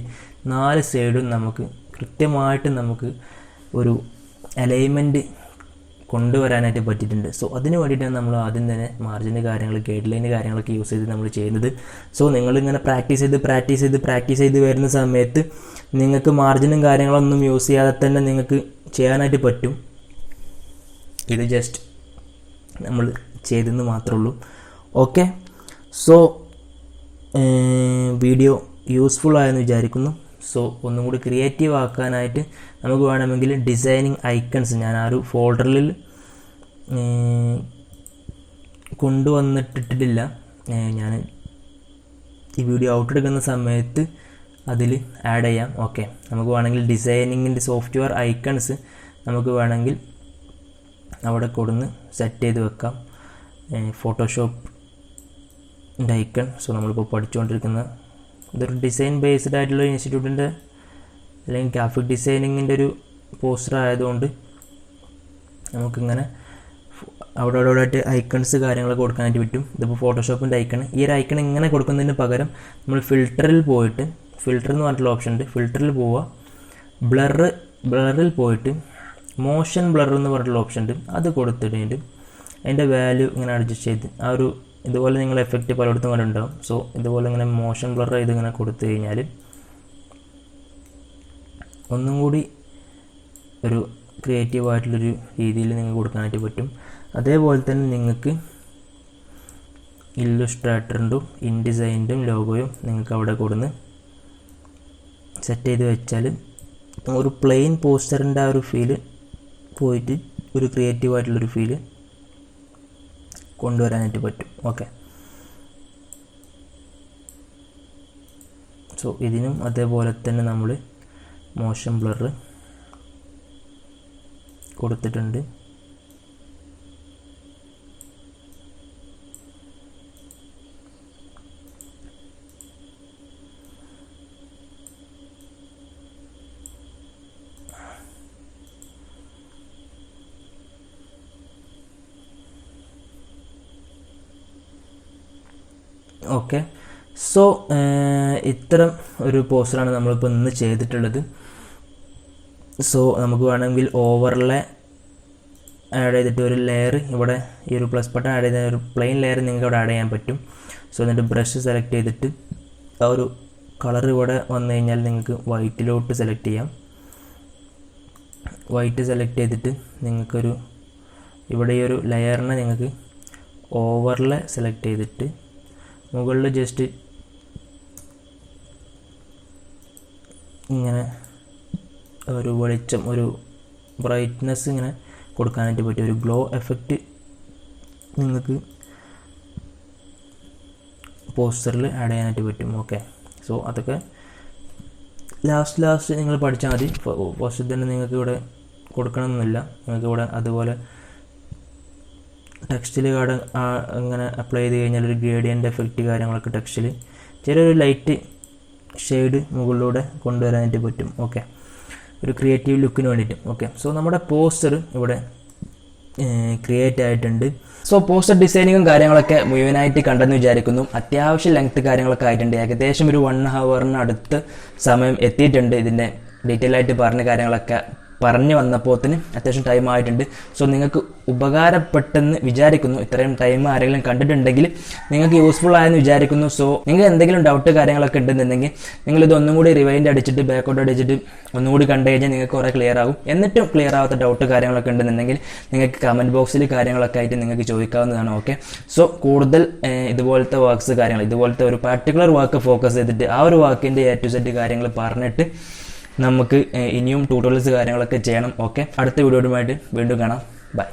4 സൈഡും നമുക്ക് കൃത്യമായിട്ട് നമുക്ക് ഒരു അലൈൻമെൻറ്റ് കൊണ്ടുവരാനായിട്ട് പറ്റിയിട്ടുണ്ട്. സോ അതിന് വേണ്ടിയിട്ടാണ് നമ്മൾ ആദ്യം തന്നെ മാർജിൻ്റെ കാര്യങ്ങൾ, ഗൈഡ് ലൈൻ കാര്യങ്ങളൊക്കെ യൂസ് ചെയ്ത് നമ്മൾ ചെയ്യുന്നത്. സോ നിങ്ങളിങ്ങനെ പ്രാക്ടീസ് ചെയ്ത് വരുന്ന സമയത്ത് നിങ്ങൾക്ക് മാർജിനും കാര്യങ്ങളൊന്നും യൂസ് ചെയ്യാതെ തന്നെ നിങ്ങൾക്ക് ചെയ്യാനായിട്ട് പറ്റും. ഇത് ജസ്റ്റ് നമ്മൾ ചെയ്തെന്ന് മാത്രമേ ഉള്ളൂ. ഓക്കെ. സോ വീഡിയോ യൂസ്ഫുൾ ആയെന്ന് വിചാരിക്കുന്നു. സോ ഒന്നും കൂടി ക്രിയേറ്റീവ് ആക്കാനായിട്ട് നമുക്ക് വേണമെങ്കിൽ ഡിസൈനിങ് ഐക്കൺസ് ഞാൻ ആ ഒരു ഫോൾഡറിൽ കൊണ്ടുവന്നിട്ടിട്ടില്ല. ഞാൻ ഈ വീഡിയോ ഔട്ടെടുക്കുന്ന സമയത്ത് അതിൽ ആഡ് ചെയ്യാം. ഓക്കെ. നമുക്ക് വേണമെങ്കിൽ ഡിസൈനിങ്ങിൻ്റെ സോഫ്റ്റ്വെയർ ഐക്കൺസ് നമുക്ക് വേണമെങ്കിൽ അവിടെ കൊടുന്ന് സെറ്റ് ചെയ്ത് വെക്കാം. ഫോട്ടോഷോപ്പിൻ്റെ ഐക്കൺ. സോ നമ്മളിപ്പോൾ പഠിച്ചുകൊണ്ടിരിക്കുന്ന ഇതൊരു ഡിസൈൻ ബേസ്ഡ് ആയിട്ടുള്ള ഇൻസ്റ്റിറ്റ്യൂട്ടിൻ്റെ അല്ലെങ്കിൽ ഗ്രാഫിക് ഡിസൈനിങ്ങിൻ്റെ ഒരു പോസ്റ്റർ ആയതുകൊണ്ട് നമുക്കിങ്ങനെ അവിടെ ആയിട്ട് ഐക്കൺസ് കാര്യങ്ങളൊക്കെ കൊടുക്കാനായിട്ട് പറ്റും. ഇതിപ്പോൾ ഫോട്ടോഷോപ്പിൻ്റെ ഐക്കൺ. ഈ ഒരു ഐക്കൺ ഇങ്ങനെ കൊടുക്കുന്നതിന് പകരം നമ്മൾ ഫിൽറ്ററിൽ പോയിട്ട്, ഫിൽറ്റർ എന്ന് പറഞ്ഞിട്ടുള്ള ഓപ്ഷൻ ഉണ്ട്, ഫിൽറ്ററിൽ പോവുക, ബ്ലറിൽ പോയിട്ട് മോഷൻ ബ്ലർ എന്ന് പറഞ്ഞിട്ടുള്ള ഓപ്ഷൻ ഉണ്ട്, അത് കൊടുത്തിട്ട് അതിൻ്റെ വാല്യൂ ഇങ്ങനെ അഡ്ജസ്റ്റ് ചെയ്ത് ആ ഒരു ഇതുപോലെ നിങ്ങൾ എഫക്റ്റ് പലയിടത്തും കണ്ടുണ്ടാവും. സോ ഇതുപോലെ ഇങ്ങനെ മോഷൻ ബ്ലർ ചെയ്ത് ഇങ്ങനെ കൊടുത്തു കഴിഞ്ഞാൽ ഒന്നും കൂടി ഒരു ക്രിയേറ്റീവായിട്ടുള്ളൊരു രീതിയിൽ നിങ്ങൾക്ക് കൊടുക്കാനായിട്ട് പറ്റും. അതേപോലെ തന്നെ നിങ്ങൾക്ക് ഇല്ലുസ്ട്രേറ്ററിൻ്റെയും ഇൻഡിസൈൻ്റെയും ലോഗോയും നിങ്ങൾക്ക് അവിടെ കൊടുന്ന് സെറ്റ് ചെയ്ത് വെച്ചാൽ ഒരു പ്ലെയിൻ പോസ്റ്ററിൻ്റെ ആ ഒരു ഫീല് പോയിട്ട് ഒരു ക്രിയേറ്റീവായിട്ടുള്ളൊരു ഫീല് കൊണ്ടുവരാനായിട്ട് പറ്റും. ഓക്കെ. സോ ഇതിനും അതേപോലെ തന്നെ നമ്മൾ മോഷൻ ബ്ലർ കൊടുത്തിട്ടുണ്ട്. ഓക്കെ. സോ ഇത്തരം ഒരു പോസ്റ്ററാണ് നമ്മളിപ്പോൾ ഇന്ന് ചെയ്തിട്ടുള്ളത്. സോ നമുക്ക് വേണമെങ്കിൽ ഓവർലേ ആഡ് ചെയ്തിട്ട് ഒരു ലെയർ ഇവിടെ ഈ ഒരു പ്ലസ് ബട്ടൺ ആഡ് ചെയ്ത ഒരു പ്ലെയിൻ ലെയർ നിങ്ങൾക്ക് ഇവിടെ ആഡ് ചെയ്യാൻ പറ്റും. സോ എന്നിട്ട് ബ്രഷ് സെലക്ട് ചെയ്തിട്ട് ആ ഒരു കളർ ഇവിടെ വന്നു കഴിഞ്ഞാൽ നിങ്ങൾക്ക് വൈറ്റിലോട്ട് സെലക്ട് ചെയ്യാം. വൈറ്റ് സെലക്ട് ചെയ്തിട്ട് നിങ്ങൾക്കൊരു ഇവിടെ ഈ ഒരു ലെയറിനെ നിങ്ങൾക്ക് ഓവർലെ സെലക്ട് ചെയ്തിട്ട് മുകളിൽ ജസ്റ്റ് ഇങ്ങനെ ഒരു വെളിച്ചം, ഒരു ബ്രൈറ്റ്നെസ് ഇങ്ങനെ കൊടുക്കാനായിട്ട് പറ്റും. ഒരു ഗ്ലോ എഫക്റ്റ് നിങ്ങൾക്ക് പോസ്റ്ററിൽ ആഡ് ചെയ്യാനായിട്ട് പറ്റും. ഓക്കെ, സോ അതൊക്കെ ലാസ്റ്റ് നിങ്ങൾ പഠിച്ചാൽ മതി. ഫസ്റ്റ് തന്നെ നിങ്ങൾക്ക് ഇവിടെ കൊടുക്കണമെന്നില്ല. നിങ്ങൾക്ക് ഇവിടെ അതുപോലെ ടെക്സ്റ്റിൽ അങ്ങനെ അപ്ലൈ ചെയ്ത് കഴിഞ്ഞാൽ ഒരു ഗ്രേഡിയൻ്റ് എഫക്റ്റ് കാര്യങ്ങളൊക്കെ ടെക്സ്റ്റിൽ ചെറിയൊരു ലൈറ്റ് ഷെയ്ഡ് മുകളിലൂടെ കൊണ്ടുവരാനായിട്ട് പറ്റും. ഓക്കെ, ഒരു ക്രിയേറ്റീവ് ലുക്കിന് വേണ്ടിയിട്ട്. ഓക്കെ, സോ നമ്മുടെ പോസ്റ്റർ ഇവിടെ ക്രിയേറ്റ് ആയിട്ടുണ്ട്. സോ പോസ്റ്റർ ഡിസൈനിങ്ങും കാര്യങ്ങളൊക്കെ മുഴുവനായിട്ട് കണ്ടെന്ന് വിചാരിക്കുന്നു. അത്യാവശ്യം ലെങ്ത് കാര്യങ്ങളൊക്കെ ആയിട്ടുണ്ട്. ഏകദേശം ഒരു 1 ഹവറിന് അടുത്ത് സമയം എത്തിയിട്ടുണ്ട്. ഇതിൻ്റെ ഡീറ്റെയിൽ ആയിട്ട് പറഞ്ഞ കാര്യങ്ങളൊക്കെ പറഞ്ഞു വന്നപ്പോത്തിന് അത്യാവശ്യം ടൈം ആയിട്ടുണ്ട്. സോ നിങ്ങൾക്ക് ഉപകാരപ്പെട്ടെന്ന് വിചാരിക്കുന്നു. ഇത്രയും ടൈം ആരെങ്കിലും കണ്ടിട്ടുണ്ടെങ്കിൽ നിങ്ങൾക്ക് യൂസ്ഫുൾ ആയെന്ന് വിചാരിക്കുന്നു. സോ നിങ്ങൾക്ക് എന്തെങ്കിലും ഡൗട്ട് കാര്യങ്ങളൊക്കെ ഉണ്ടെന്നുണ്ടെങ്കിൽ നിങ്ങളിത് ഒന്നും കൂടി റിവൈൻഡ് അടിച്ചിട്ട് ബാക്കോട്ട് അടിച്ചിട്ട് ഒന്നുകൂടി കണ്ടു കഴിഞ്ഞാൽ നിങ്ങൾക്ക് കുറേ ക്ലിയർ ആകും. എന്നിട്ടും ക്ലിയർ ആവാത്ത ഡൗട്ട് കാര്യങ്ങളൊക്കെ ഉണ്ടെന്നുണ്ടെങ്കിൽ നിങ്ങൾക്ക് കമൻറ്റ് ബോക്സിൽ കാര്യങ്ങളൊക്കെ ആയിട്ട് നിങ്ങൾക്ക് ചോദിക്കാവുന്നതാണ്. ഓക്കെ, സോ കൂടുതൽ ഇതുപോലത്തെ വർക്ക്സ് കാര്യങ്ങൾ, ഇതുപോലത്തെ ഒരു പർട്ടിക്കുലർ വർക്ക് ഫോക്കസ് ചെയ്തിട്ട് ആ ഒരു വർക്കിൻ്റെ A to Z കാര്യങ്ങൾ പറഞ്ഞിട്ട് നമുക്ക് ഇനിയും ട്യൂട്ടോറിയൽസ് കാര്യങ്ങളൊക്കെ ചെയ്യണം. ഓക്കെ, അടുത്ത വീഡിയോയുമായിട്ട് വീണ്ടും കാണാം. ബൈ.